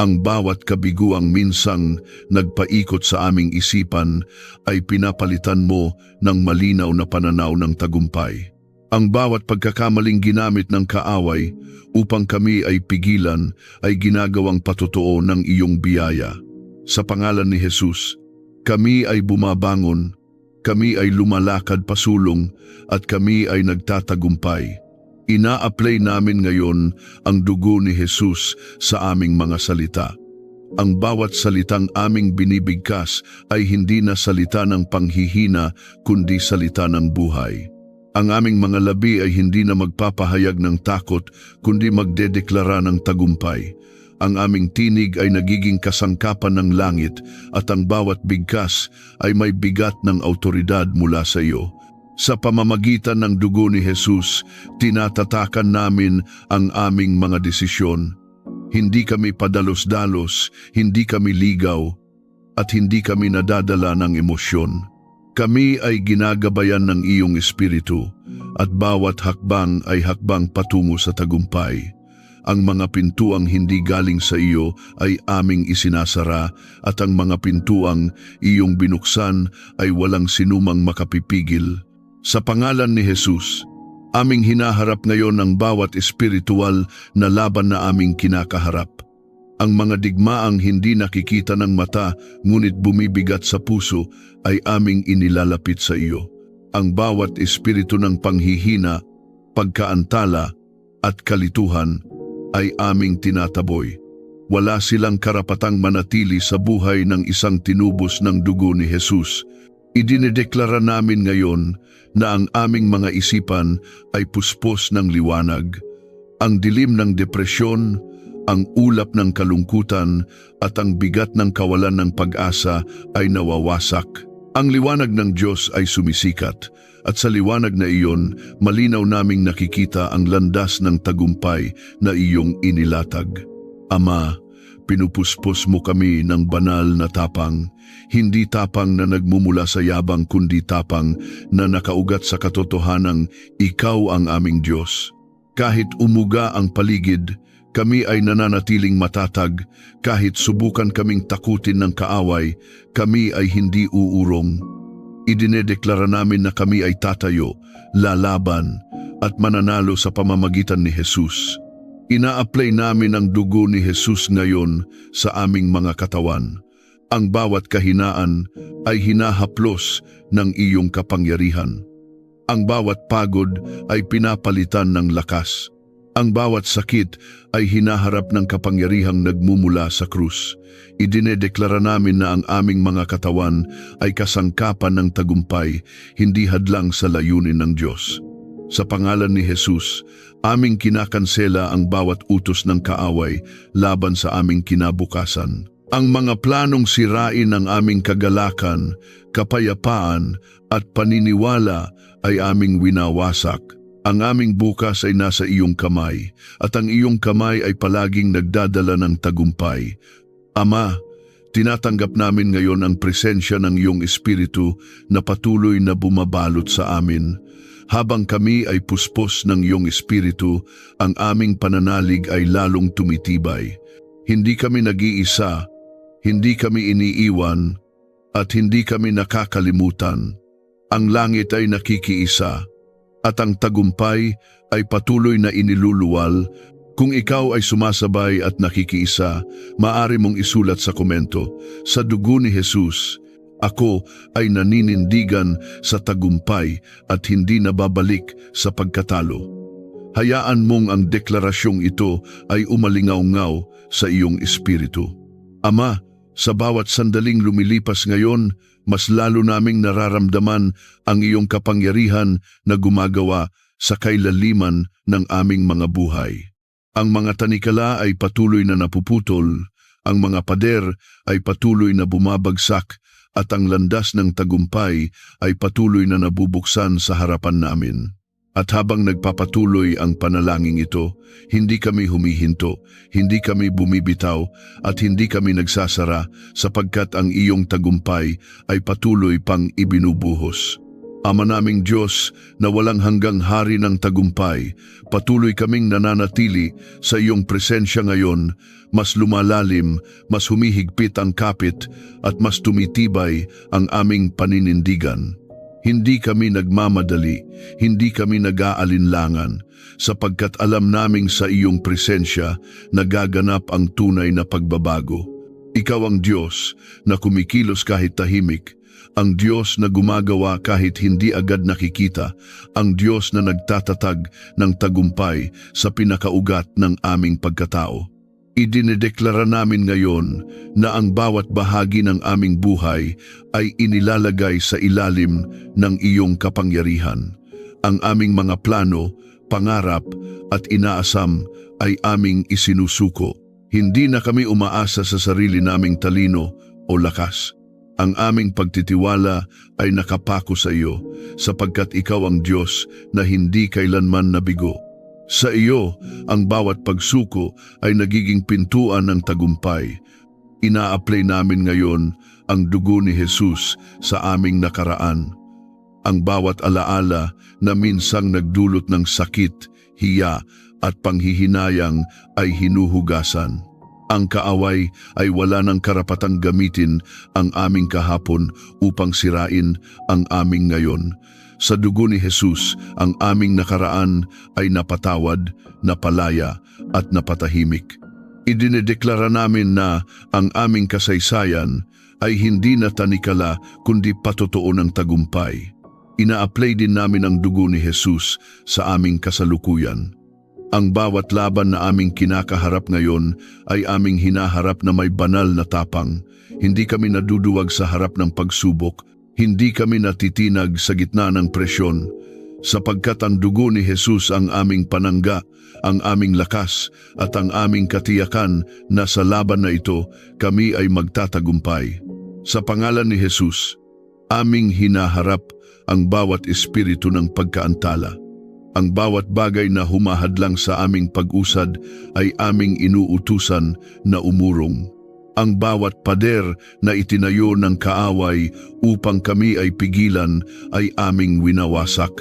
A: Ang bawat kabiguang minsang nagpaikot sa aming isipan ay pinapalitan mo ng malinaw na pananaw ng tagumpay. Ang bawat pagkakamaling ginamit ng kaaway upang kami ay pigilan ay ginagawang patotoo ng iyong biyaya. Sa pangalan ni Jesus, kami ay bumabangon, kami ay lumalakad pasulong at kami ay nagtatagumpay. Ina-apply namin ngayon ang dugo ni Jesus sa aming mga salita. Ang bawat salitang aming binibigkas ay hindi na salita ng panghihina kundi salita ng buhay. Ang aming mga labi ay hindi na magpapahayag ng takot kundi magdedeklara ng tagumpay. Ang aming tinig ay nagiging kasangkapan ng langit at ang bawat bigkas ay may bigat ng autoridad mula sa iyo. Sa pamamagitan ng dugo ni Jesus, tinatatakan namin ang aming mga desisyon. Hindi kami padalos-dalos, hindi kami ligaw, at hindi kami nadadala ng emosyon. Kami ay ginagabayan ng iyong espiritu, at bawat hakbang ay hakbang patungo sa tagumpay. Ang mga pintuang hindi galing sa iyo ay aming isinasara, at ang mga pintuang iyong binuksan ay walang sinumang makapipigil. Sa pangalan ni Jesus, aming hinaharap ngayon ang bawat espiritual na laban na aming kinakaharap. Ang mga digmaang hindi nakikita ng mata ngunit bumibigat sa puso ay aming inilalapit sa iyo. Ang bawat espiritu ng panghihina, pagkaantala at kalituhan ay aming tinataboy. Wala silang karapatang manatili sa buhay ng isang tinubos ng dugo ni Jesus. Idinedeklara namin ngayon na ang aming mga isipan ay puspos ng liwanag. Ang dilim ng depresyon, ang ulap ng kalungkutan at ang bigat ng kawalan ng pag-asa ay nawawasak. Ang liwanag ng Diyos ay sumisikat at sa liwanag na iyon, malinaw naming nakikita ang landas ng tagumpay na iyong inilatag. Ama, pinupuspos mo kami ng banal na tapang, hindi tapang na nagmumula sa yabang kundi tapang na nakaugat sa katotohanang ikaw ang aming Diyos. Kahit umuga ang paligid, Kami ay nananatiling matatag kahit subukan kaming takutin ng kaaway, kami ay hindi uurong. Idinedeklara namin na kami ay tatayo, lalaban, at mananalo sa pamamagitan ni Jesus. Ina-apply namin ang dugo ni Jesus ngayon sa aming mga katawan. Ang bawat kahinaan ay hinahaplos ng iyong kapangyarihan. Ang bawat pagod ay pinapalitan ng lakas. Ang bawat sakit ay hinaharap ng kapangyarihang nagmumula sa krus. Idinedeklara namin na ang aming mga katawan ay kasangkapan ng tagumpay, hindi hadlang sa layunin ng Diyos. Sa pangalan ni Jesus, aming kinakansela ang bawat utos ng kaaway laban sa aming kinabukasan. Ang mga planong sirain ang aming kagalakan, kapayapaan at paniniwala ay aming winawasak. Ang aming bukas ay nasa iyong kamay, at ang iyong kamay ay palaging nagdadala ng tagumpay. Ama, tinatanggap namin ngayon ang presensya ng iyong Espiritu na patuloy na bumabalot sa amin. Habang kami ay puspos ng iyong Espiritu, ang aming pananalig ay lalong tumitibay. Hindi kami nag-iisa, hindi kami iniiwan, at hindi kami nakakalimutan. Ang langit ay nakikiisa, at ang tagumpay ay patuloy na iniluluwal. Kung ikaw ay sumasabay at nakikiisa, maaari mong isulat sa komento, sa dugo ni Jesus, ako ay naninindigan sa tagumpay at hindi nababalik sa pagkatalo. Hayaan mong ang deklarasyong ito ay umalingaw-ngaw sa iyong espiritu. Ama, sa bawat sandaling lumilipas ngayon, mas lalo naming nararamdaman ang iyong kapangyarihan na gumagawa sa kailaliman ng aming mga buhay. Ang mga tanikala ay patuloy na napuputol, ang mga pader ay patuloy na bumabagsak, at ang landas ng tagumpay ay patuloy na nabubuksan sa harapan namin. At habang nagpapatuloy ang panalangin ito, hindi kami humihinto, hindi kami bumibitaw, at hindi kami nagsasara sapagkat ang iyong tagumpay ay patuloy pang ibinubuhos. Ama naming Diyos na walang hanggang hari ng tagumpay, patuloy kaming nananatili sa iyong presensya ngayon, mas lumalalim, mas humihigpit ang kapit, at mas tumitibay ang aming paninindigan. Hindi kami nagmamadali, hindi kami nag-aalinlangan, sapagkat alam naming sa iyong presensya nagaganap ang tunay na pagbabago. Ikaw ang Diyos na kumikilos kahit tahimik, ang Diyos na gumagawa kahit hindi agad nakikita, ang Diyos na nagtatatag ng tagumpay sa pinakaugat ng aming pagkatao. Idinedeklara namin ngayon na ang bawat bahagi ng aming buhay ay inilalagay sa ilalim ng iyong kapangyarihan. Ang aming mga plano, pangarap at inaasam ay aming isinusuko. Hindi na kami umaasa sa sarili naming talino o lakas. Ang aming pagtitiwala ay nakapako sa iyo, sapagkat ikaw ang Diyos na hindi kailanman nabigo. Sa iyo, ang bawat pagsuko ay nagiging pintuan ng tagumpay. Ina-apply namin ngayon ang dugo ni Jesus sa aming nakaraan. Ang bawat alaala na minsang nagdulot ng sakit, hiya at panghihinayang ay hinuhugasan. Ang kaaway ay wala ng karapatang gamitin ang aming kahapon upang sirain ang aming ngayon. Sa dugo ni Jesus, ang aming nakaraan ay napatawad, napalaya at napatahimik. Idinedeklara namin na ang aming kasaysayan ay hindi na tanikala kundi patotoo ng tagumpay. Ina-apply din namin ang dugo ni Jesus sa aming kasalukuyan. Ang bawat laban na aming kinakaharap ngayon ay aming hinaharap na may banal na tapang. Hindi kami naduduwag sa harap ng pagsubok, hindi kami natitinag sa gitna ng presyon, sapagkat ang dugo ni Jesus ang aming panangga, ang aming lakas at ang aming katiyakan na sa laban na ito kami ay magtatagumpay. Sa pangalan ni Jesus, aming hinaharap ang bawat espiritu ng pagkaantala. Ang bawat bagay na humahadlang sa aming pag-usad ay aming inuutusan na umurong. Ang bawat pader na itinayo ng kaaway upang kami ay pigilan ay aming winawasak.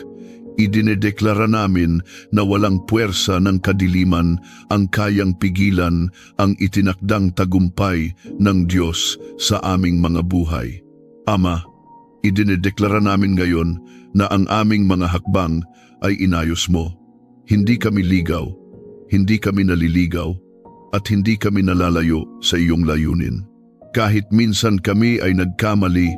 A: Idinedeklara namin na walang puwersa ng kadiliman ang kayang pigilan ang itinakdang tagumpay ng Diyos sa aming mga buhay. Ama, idinedeklara namin ngayon na ang aming mga hakbang ay inayos mo. Hindi kami ligaw, hindi kami naliligaw, at hindi kami nalalayo sa iyong layunin. Kahit minsan kami ay nagkamali,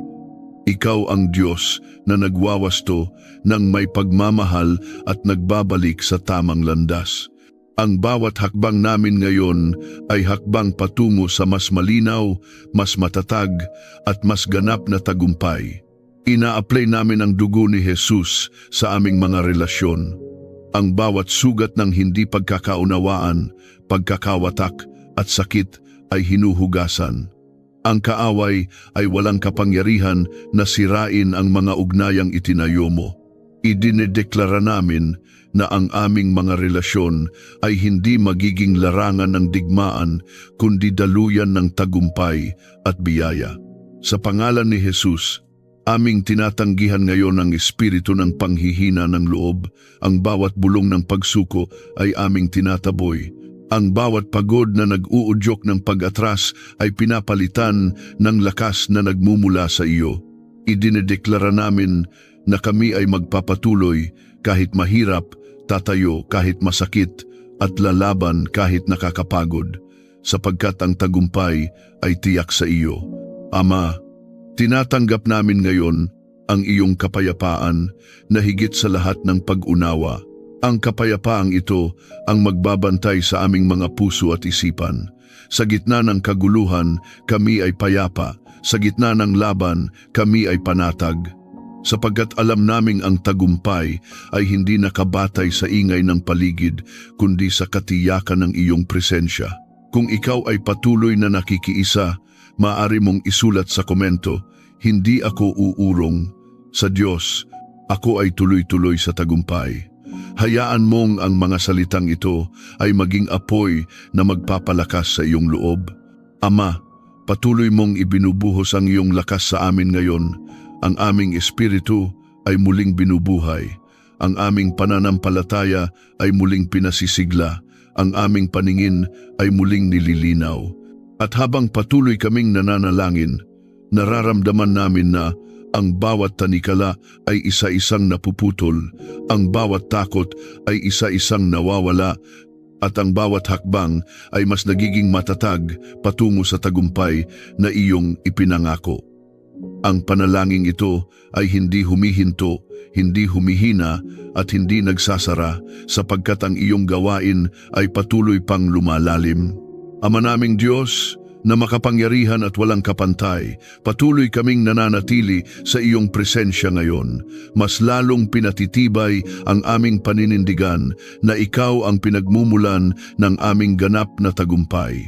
A: ikaw ang Diyos na nagwawasto ng may pagmamahal at nagbabalik sa tamang landas. Ang bawat hakbang namin ngayon ay hakbang patungo sa mas malinaw, mas matatag at mas ganap na tagumpay. Ina-apply namin ang dugo ni Jesus sa aming mga relasyon. Ang bawat sugat ng hindi pagkakaunawaan, pagkakawatak at sakit ay hinuhugasan. Ang kaaway ay walang kapangyarihan na sirain ang mga ugnayang itinayo mo. Idinedeklara namin na ang aming mga relasyon ay hindi magiging larangan ng digmaan kundi daluyan ng tagumpay at biyaya. Sa pangalan ni Jesus, aming tinatanggihan ngayon ang espiritu ng panghihina ng loob. Ang bawat bulong ng pagsuko ay aming tinataboy. Ang bawat pagod na nag-uudyok ng pag-atras ay pinapalitan ng lakas na nagmumula sa iyo. Idinedeklara namin na kami ay magpapatuloy kahit mahirap, tatayo kahit masakit, at lalaban kahit nakakapagod, sapagkat ang tagumpay ay tiyak sa iyo. Ama, tinatanggap namin ngayon ang iyong kapayapaan na higit sa lahat ng pag-unawa. Ang kapayapaang ito ang magbabantay sa aming mga puso at isipan. Sa gitna ng kaguluhan, kami ay payapa. Sa gitna ng laban, kami ay panatag. Sapagkat alam naming ang tagumpay ay hindi nakabatay sa ingay ng paligid, kundi sa katiyakan ng iyong presensya. Kung ikaw ay patuloy na nakikiisa, maaari mong isulat sa komento, "Hindi ako uurong. Sa Diyos, ako ay tuloy-tuloy sa tagumpay." Hayaan mong ang mga salitang ito ay maging apoy na magpapalakas sa iyong loob. Ama, patuloy mong ibinubuhos ang iyong lakas sa amin ngayon. Ang aming espiritu ay muling binubuhay. Ang aming pananampalataya ay muling pinasisigla. Ang aming paningin ay muling nililinaw. At habang patuloy kaming nananalangin, nararamdaman namin na ang bawat tanikala ay isa-isang napuputol, ang bawat takot ay isa-isang nawawala, at ang bawat hakbang ay mas nagiging matatag patungo sa tagumpay na iyong ipinangako. Ang panalangin ito ay hindi humihinto, hindi humihina at hindi nagsasara, sapagkat ang iyong gawain ay patuloy pang lumalalim. Ama naming Diyos, na makapangyarihan at walang kapantay, patuloy kaming nananatili sa iyong presensya ngayon. Mas lalong pinatitibay ang aming paninindigan na ikaw ang pinagmumulan ng aming ganap na tagumpay.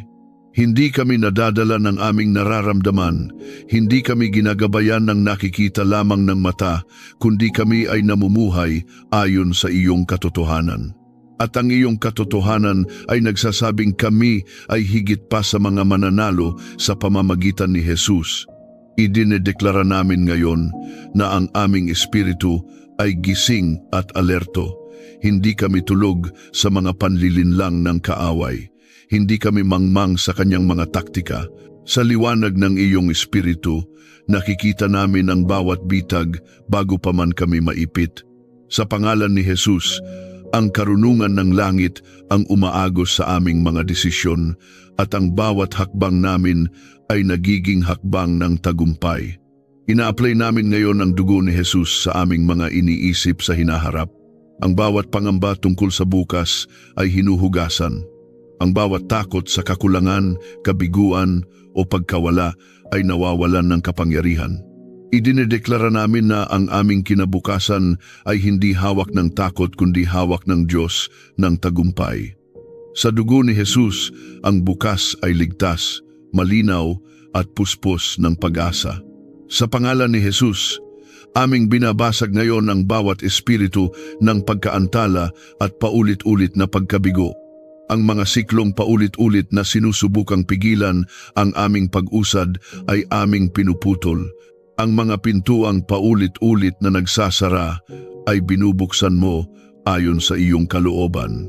A: Hindi kami nadadala ng aming nararamdaman, hindi kami ginagabayan ng nakikita lamang ng mata, kundi kami ay namumuhay ayon sa iyong katotohanan. At ang iyong katotohanan ay nagsasabing kami ay higit pa sa mga mananalo sa pamamagitan ni Jesus. Idinedeklara namin ngayon na ang aming espiritu ay gising at alerto. Hindi kami tulog sa mga panlilinlang ng kaaway. Hindi kami mangmang sa kanyang mga taktika. Sa liwanag ng iyong espiritu, nakikita namin ang bawat bitag bago pa man kami maipit. Sa pangalan ni Jesus, ang karunungan ng langit ang umaagos sa aming mga desisyon at ang bawat hakbang namin ay nagiging hakbang ng tagumpay. Ina-apply namin ngayon ang dugo ni Jesus sa aming mga iniisip sa hinaharap. Ang bawat pangamba tungkol sa bukas ay hinuhugasan. Ang bawat takot sa kakulangan, kabiguan o pagkawala ay nawawalan ng kapangyarihan. Idinedeklara namin na ang aming kinabukasan ay hindi hawak ng takot kundi hawak ng Diyos ng tagumpay. Sa dugo ni Jesus, ang bukas ay ligtas, malinaw at puspos ng pag-asa. Sa pangalan ni Jesus, aming binabasag ngayon ang bawat espiritu ng pagkaantala at paulit-ulit na pagkabigo. Ang mga siklong paulit-ulit na sinusubukang pigilan ang aming pag-usad ay aming pinuputol. Ang mga pintuang paulit-ulit na nagsasara ay binubuksan mo ayon sa iyong kalooban.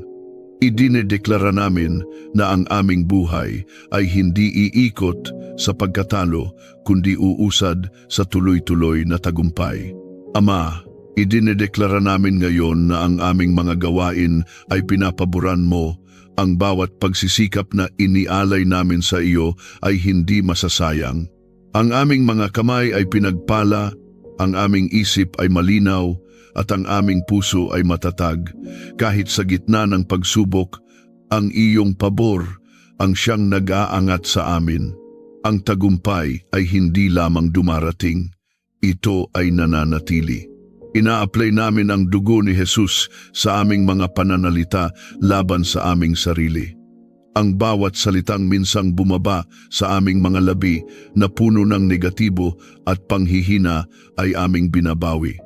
A: Idinedeklara namin na ang aming buhay ay hindi iikot sa pagkatalo kundi uusad sa tuloy-tuloy na tagumpay. Ama, idinedeklara namin ngayon na ang aming mga gawain ay pinapaboran mo. Ang bawat pagsisikap na inialay namin sa iyo ay hindi masasayang. Ang aming mga kamay ay pinagpala, ang aming isip ay malinaw, at ang aming puso ay matatag. Kahit sa gitna ng pagsubok, ang iyong pabor ang siyang nag-aangat sa amin. Ang tagumpay ay hindi lamang dumarating, ito ay nananatili. Ina-apply namin ang dugo ni Jesus sa aming mga pananalita laban sa aming sarili. Ang bawat salitang minsang bumaba sa aming mga labi na puno ng negatibo at panghihina ay aming binabawi.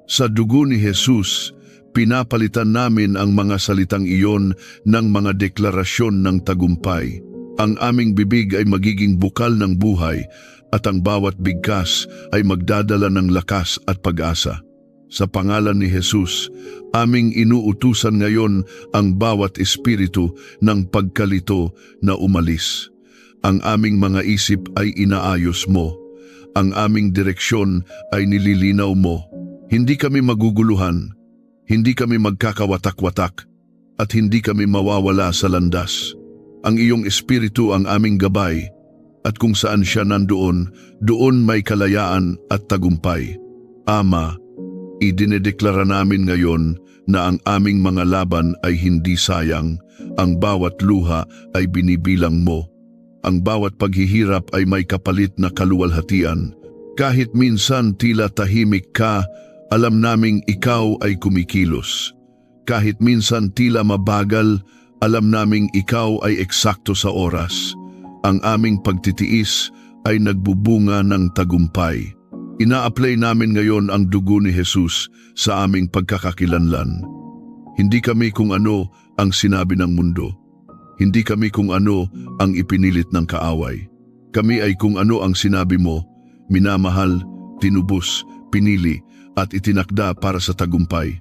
A: Sa dugo ni Jesus, pinapalitan namin ang mga salitang iyon ng mga deklarasyon ng tagumpay. Ang aming bibig ay magiging bukal ng buhay at ang bawat bigkas ay magdadala ng lakas at pag-asa. Sa pangalan ni Jesus, aming inuutusan ngayon ang bawat espiritu ng pagkalito na umalis. Ang aming mga isip ay inaayos mo. Ang aming direksyon ay nililinaw mo. Hindi kami maguguluhan, hindi kami magkakawatak-watak, at hindi kami mawawala sa landas. Ang iyong espiritu ang aming gabay, at kung saan siya nandoon, doon may kalayaan at tagumpay. Ama, idinedeklara namin ngayon na ang aming mga laban ay hindi sayang, ang bawat luha ay binibilang mo. Ang bawat paghihirap ay may kapalit na kaluwalhatian. Kahit minsan tila tahimik ka, alam naming ikaw ay kumikilos. Kahit minsan tila mabagal, alam naming ikaw ay eksakto sa oras. Ang aming pagtitiis ay nagbubunga ng tagumpay. Ina-apply namin ngayon ang dugo ni Jesus sa aming pagkakakilanlan. Hindi kami kung ano ang sinabi ng mundo. Hindi kami kung ano ang ipinilit ng kaaway. Kami ay kung ano ang sinabi mo, minamahal, tinubos, pinili, at itinakda para sa tagumpay.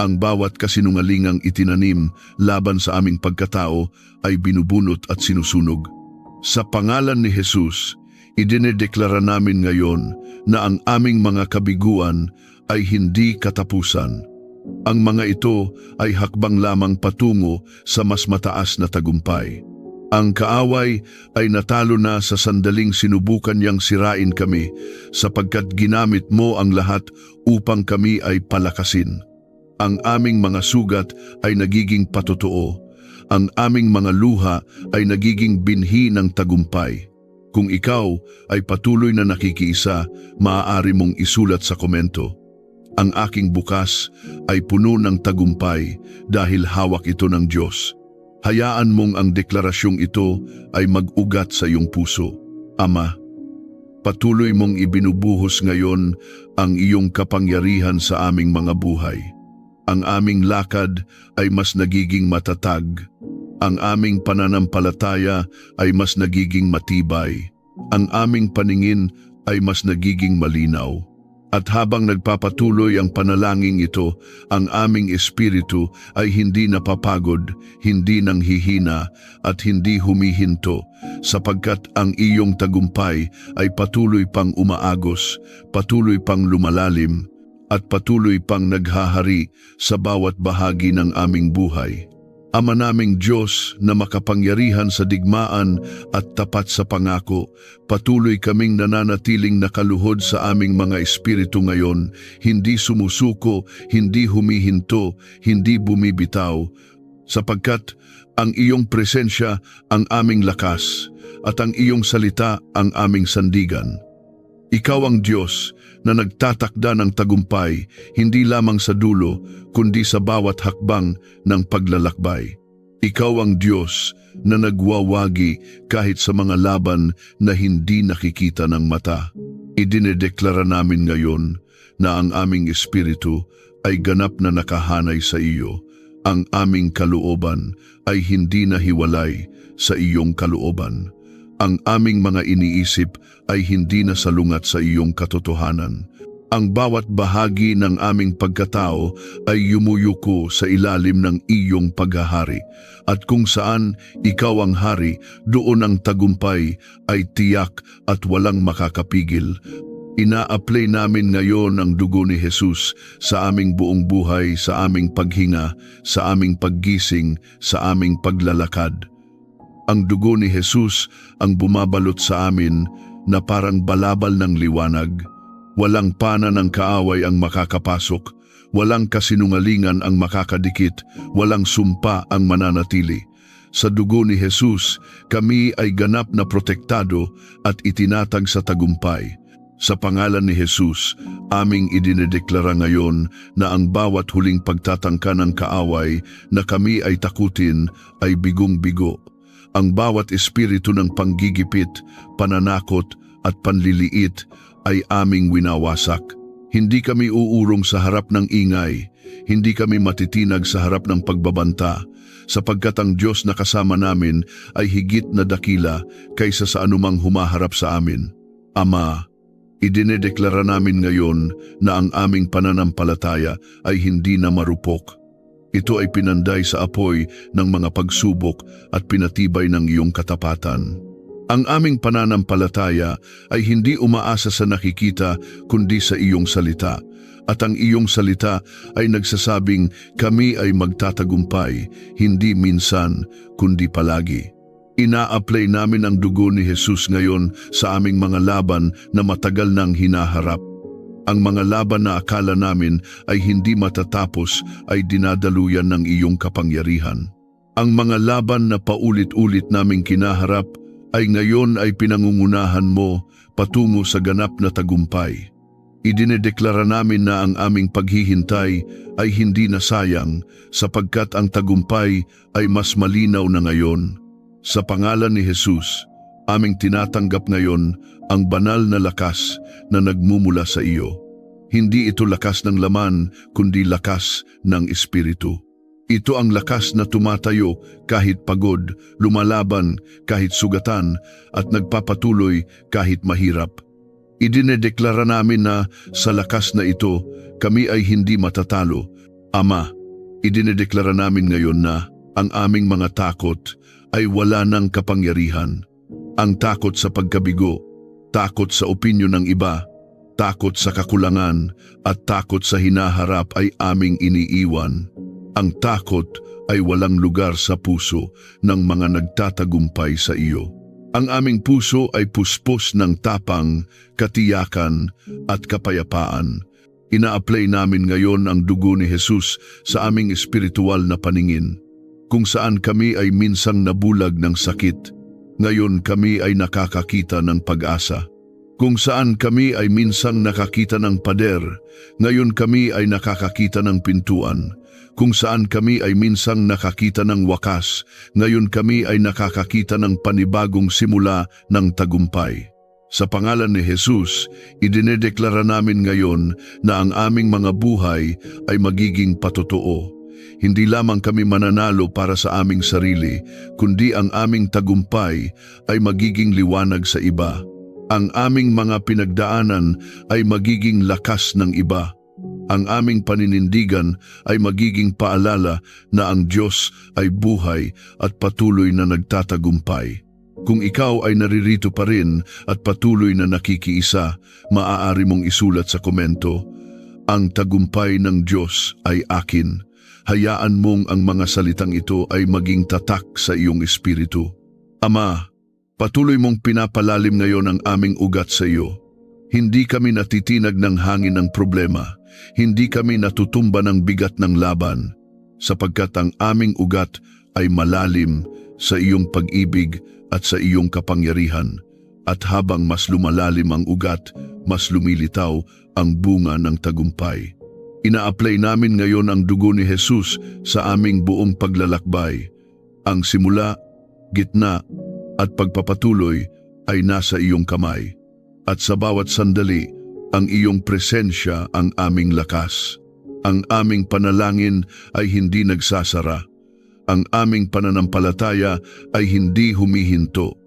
A: Ang bawat kasinungalingang itinanim laban sa aming pagkatao ay binubunot at sinusunog. Sa pangalan ni Jesus, idinedeklara namin ngayon na ang aming mga kabiguan ay hindi katapusan. Ang mga ito ay hakbang lamang patungo sa mas mataas na tagumpay. Ang kaaway ay natalo na sa sandaling sinubukan niyang sirain kami sapagkat ginamit mo ang lahat upang kami ay palakasin. Ang aming mga sugat ay nagiging patotoo. Ang aming mga luha ay nagiging binhi ng tagumpay. Kung ikaw ay patuloy na nakikiisa, maaari mong isulat sa komento. Ang aking bukas ay puno ng tagumpay dahil hawak ito ng Diyos. Hayaan mong ang deklarasyong ito ay mag-ugat sa iyong puso. Ama, patuloy mong ibinubuhos ngayon ang iyong kapangyarihan sa aming mga buhay. Ang aming lakad ay mas nagiging matatag. Ang aming pananampalataya ay mas nagiging matibay. Ang aming paningin ay mas nagiging malinaw. At habang nagpapatuloy ang panalangin ito, ang aming espiritu ay hindi napapagod, hindi nanghihina at hindi humihinto, sapagkat ang iyong tagumpay ay patuloy pang umaagos, patuloy pang lumalalim, at patuloy pang naghahari sa bawat bahagi ng aming buhay. Ama naming Diyos na makapangyarihan sa digmaan at tapat sa pangako, patuloy kaming nananatiling nakaluhod sa aming mga espiritu ngayon, hindi sumusuko, hindi humihinto, hindi bumibitaw, sapagkat ang iyong presensya ang aming lakas at ang iyong salita ang aming sandigan. Ikaw ang Diyos na nagtatakda ng tagumpay, hindi lamang sa dulo, kundi sa bawat hakbang ng paglalakbay. Ikaw ang Diyos na nagwawagi kahit sa mga laban na hindi nakikita ng mata. Idinedeklara namin ngayon na ang aming espiritu ay ganap na nakahanay sa iyo. Ang aming kalooban ay hindi nahiwalay sa iyong kalooban. Ang aming mga iniisip ay hindi na salungat sa iyong katotohanan. Ang bawat bahagi ng aming pagkatao ay yumuyuko sa ilalim ng iyong paghahari. At kung saan ikaw ang hari, doon ang tagumpay ay tiyak at walang makakapigil. Ina-apply namin ngayon ang dugo ni Jesus sa aming buong buhay, sa aming paghinga, sa aming paggising, sa aming paglalakad. Ang dugo ni Jesus ang bumabalot sa amin na parang balabal ng liwanag. Walang pana ng kaaway ang makakapasok, walang kasinungalingan ang makakadikit, walang sumpa ang mananatili. Sa dugo ni Jesus, kami ay ganap na protektado at itinatag sa tagumpay. Sa pangalan ni Jesus, aming idinedeklara ngayon na ang bawat huling pagtatangka ng kaaway na kami ay takutin ay bigong-bigo. Ang bawat espiritu ng panggigipit, pananakot at panliliit ay aming winawasak. Hindi kami uurong sa harap ng ingay, hindi kami matitinag sa harap ng pagbabanta, sapagkat ang Diyos na kasama namin ay higit na dakila kaysa sa anumang humaharap sa amin. Ama, idinedeklara namin ngayon na ang aming pananampalataya ay hindi na marupok. Ito ay pinanday sa apoy ng mga pagsubok at pinatibay ng iyong katapatan. Ang aming pananampalataya ay hindi umaasa sa nakikita kundi sa iyong salita. At ang iyong salita ay nagsasabing kami ay magtatagumpay, hindi minsan kundi palagi. Ina-apply namin ang dugo ni Jesus ngayon sa aming mga laban na matagal nang hinaharap. Ang mga laban na akala namin ay hindi matatapos ay dinadaluyan ng iyong kapangyarihan. Ang mga laban na paulit-ulit naming kinaharap ay ngayon ay pinangungunahan mo patungo sa ganap na tagumpay. Idinedeklara namin na ang aming paghihintay ay hindi na sayang sapagkat ang tagumpay ay mas malinaw na ngayon. Sa pangalan ni Jesus, aming tinatanggap ngayon ang banal na lakas na nagmumula sa iyo. Hindi ito lakas ng laman kundi lakas ng Espiritu. Ito ang lakas na tumatayo kahit pagod, lumalaban kahit sugatan, at nagpapatuloy kahit mahirap. Idinedeklara namin na sa lakas na ito, kami ay hindi matatalo. Ama, idinedeklara namin ngayon na ang aming mga takot ay wala ng kapangyarihan. Ang takot sa pagkabigo, takot sa opinyon ng iba, takot sa kakulangan, at takot sa hinaharap ay aming iniiwan. Ang takot ay walang lugar sa puso ng mga nagtatagumpay sa iyo. Ang aming puso ay puspos ng tapang, katiyakan at kapayapaan. Ina-apply namin ngayon ang dugo ni Jesus sa aming espiritual na paningin. Kung saan kami ay minsang nabulag ng sakit, ngayon kami ay nakakakita ng pag-asa. Kung saan kami ay minsang nakakita ng pader, ngayon kami ay nakakakita ng pintuan. Kung saan kami ay minsang nakakita ng wakas, ngayon kami ay nakakakita ng panibagong simula ng tagumpay. Sa pangalan ni Jesus, idinedeklara namin ngayon na ang aming mga buhay ay magiging patotoo. Hindi lamang kami mananalo para sa aming sarili, kundi ang aming tagumpay ay magiging liwanag sa iba. Ang aming mga pinagdaanan ay magiging lakas ng iba. Ang aming paninindigan ay magiging paalala na ang Diyos ay buhay at patuloy na nagtatagumpay. Kung ikaw ay naririto pa rin at patuloy na nakikiisa, maaari mong isulat sa komento, "Ang tagumpay ng Diyos ay akin." Hayaan mong ang mga salitang ito ay maging tatak sa iyong espiritu. Ama, patuloy mong pinapalalim ngayon ang aming ugat sa iyo. Hindi kami natitinag ng hangin ng problema. Hindi kami natutumba ng bigat ng laban, sapagkat ang aming ugat ay malalim sa iyong pag-ibig at sa iyong kapangyarihan. At habang mas lumalalim ang ugat, mas lumilitaw ang bunga ng tagumpay. Ina-apply namin ngayon ang dugo ni Jesus sa aming buong paglalakbay. Ang simula, gitna at pagpapatuloy ay nasa iyong kamay. At sa bawat sandali, ang iyong presensya ang aming lakas. Ang aming panalangin ay hindi nagsasara. Ang aming pananampalataya ay hindi humihinto.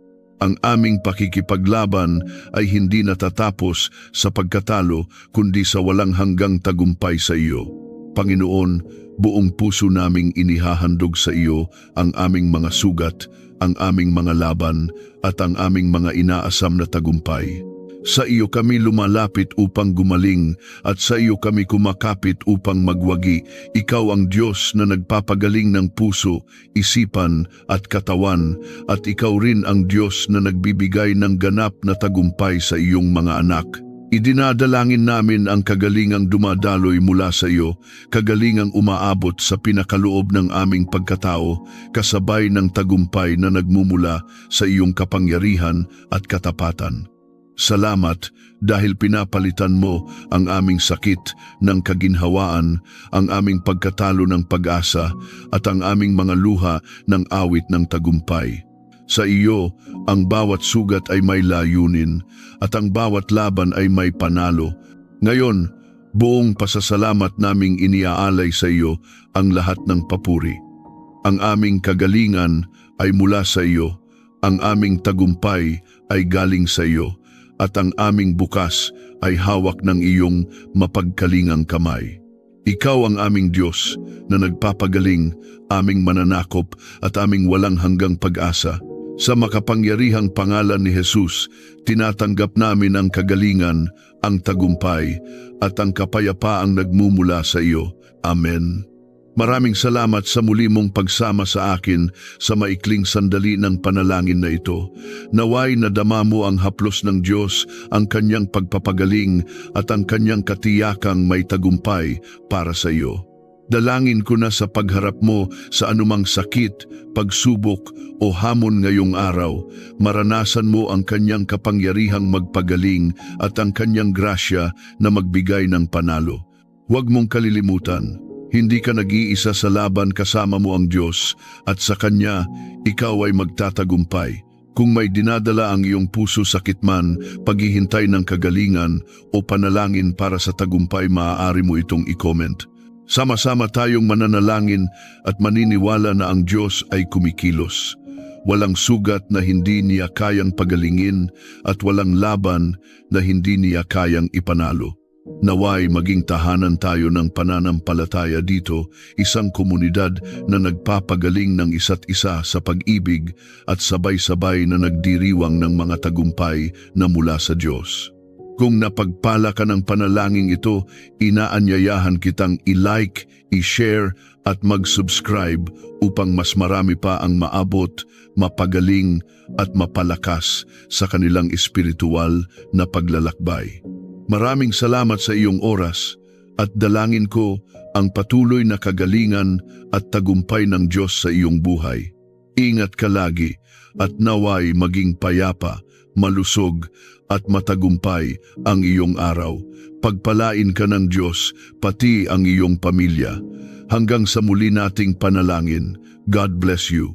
A: Ang aming pakikipaglaban ay hindi natatapos sa pagkatalo kundi sa walang hanggang tagumpay sa iyo. Panginoon, buong puso naming inihahandog sa iyo ang aming mga sugat, ang aming mga laban at ang aming mga inaasam na tagumpay. Sa iyo kami lumalapit upang gumaling at sa iyo kami kumakapit upang magwagi. Ikaw ang Diyos na nagpapagaling ng puso, isipan at katawan at ikaw rin ang Diyos na nagbibigay ng ganap na tagumpay sa iyong mga anak. Idinadalangin namin ang kagalingang dumadaloy mula sa iyo, kagalingang umaabot sa pinakaloob ng aming pagkatao, kasabay ng tagumpay na nagmumula sa iyong kapangyarihan at katapatan. Salamat dahil pinapalitan mo ang aming sakit ng kaginhawaan, ang aming pagkatalo ng pag-asa at ang aming mga luha ng awit ng tagumpay. Sa iyo, ang bawat sugat ay may layunin at ang bawat laban ay may panalo. Ngayon, buong pasasalamat naming iniaalay sa iyo ang lahat ng papuri. Ang aming kagalingan ay mula sa iyo, ang aming tagumpay ay galing sa iyo, at ang aming bukas ay hawak ng iyong mapagkalingang kamay. Ikaw ang aming Diyos na nagpapagaling, aming mananakop at aming walang hanggang pag-asa. Sa makapangyarihang pangalan ni Jesus, tinatanggap namin ang kagalingan, ang tagumpay at ang kapayapaang nagmumula sa iyo. Amen. Maraming salamat sa muli mong pagsama sa akin sa maikling sandali ng panalangin na ito. Naway nadama mo ang haplos ng Diyos, ang kanyang pagpapagaling at ang kanyang katiyakang may tagumpay para sa iyo. Dalangin ko na sa pagharap mo sa anumang sakit, pagsubok o hamon ngayong araw, maranasan mo ang kanyang kapangyarihang magpagaling at ang kanyang grasya na magbigay ng panalo. Huwag mong kalilimutan, hindi ka nag-iisa sa laban, kasama mo ang Diyos at sa Kanya, ikaw ay magtatagumpay. Kung may dinadala ang iyong puso sakit man, paghihintay ng kagalingan o panalangin para sa tagumpay, maaari mo itong i-comment. Sama-sama tayong mananalangin at maniniwala na ang Diyos ay kumikilos. Walang sugat na hindi niya kayang pagalingin at walang laban na hindi niya kayang ipanalo. Naway maging tahanan tayo ng pananampalataya dito, isang komunidad na nagpapagaling ng isa't isa sa pag-ibig at sabay-sabay na nagdiriwang ng mga tagumpay na mula sa Diyos. Kung napagpala ka ng panalangin ito, inaanyayahan kitang i-like, i-share at mag-subscribe upang mas marami pa ang maabot, mapagaling at mapalakas sa kanilang espiritual na paglalakbay. Maraming salamat sa iyong oras at dalangin ko ang patuloy na kagalingan at tagumpay ng Diyos sa iyong buhay. Ingat ka lagi at naway maging payapa, malusog at matagumpay ang iyong araw. Pagpalain ka ng Diyos, pati ang iyong pamilya. Hanggang sa muli nating panalangin. God bless you.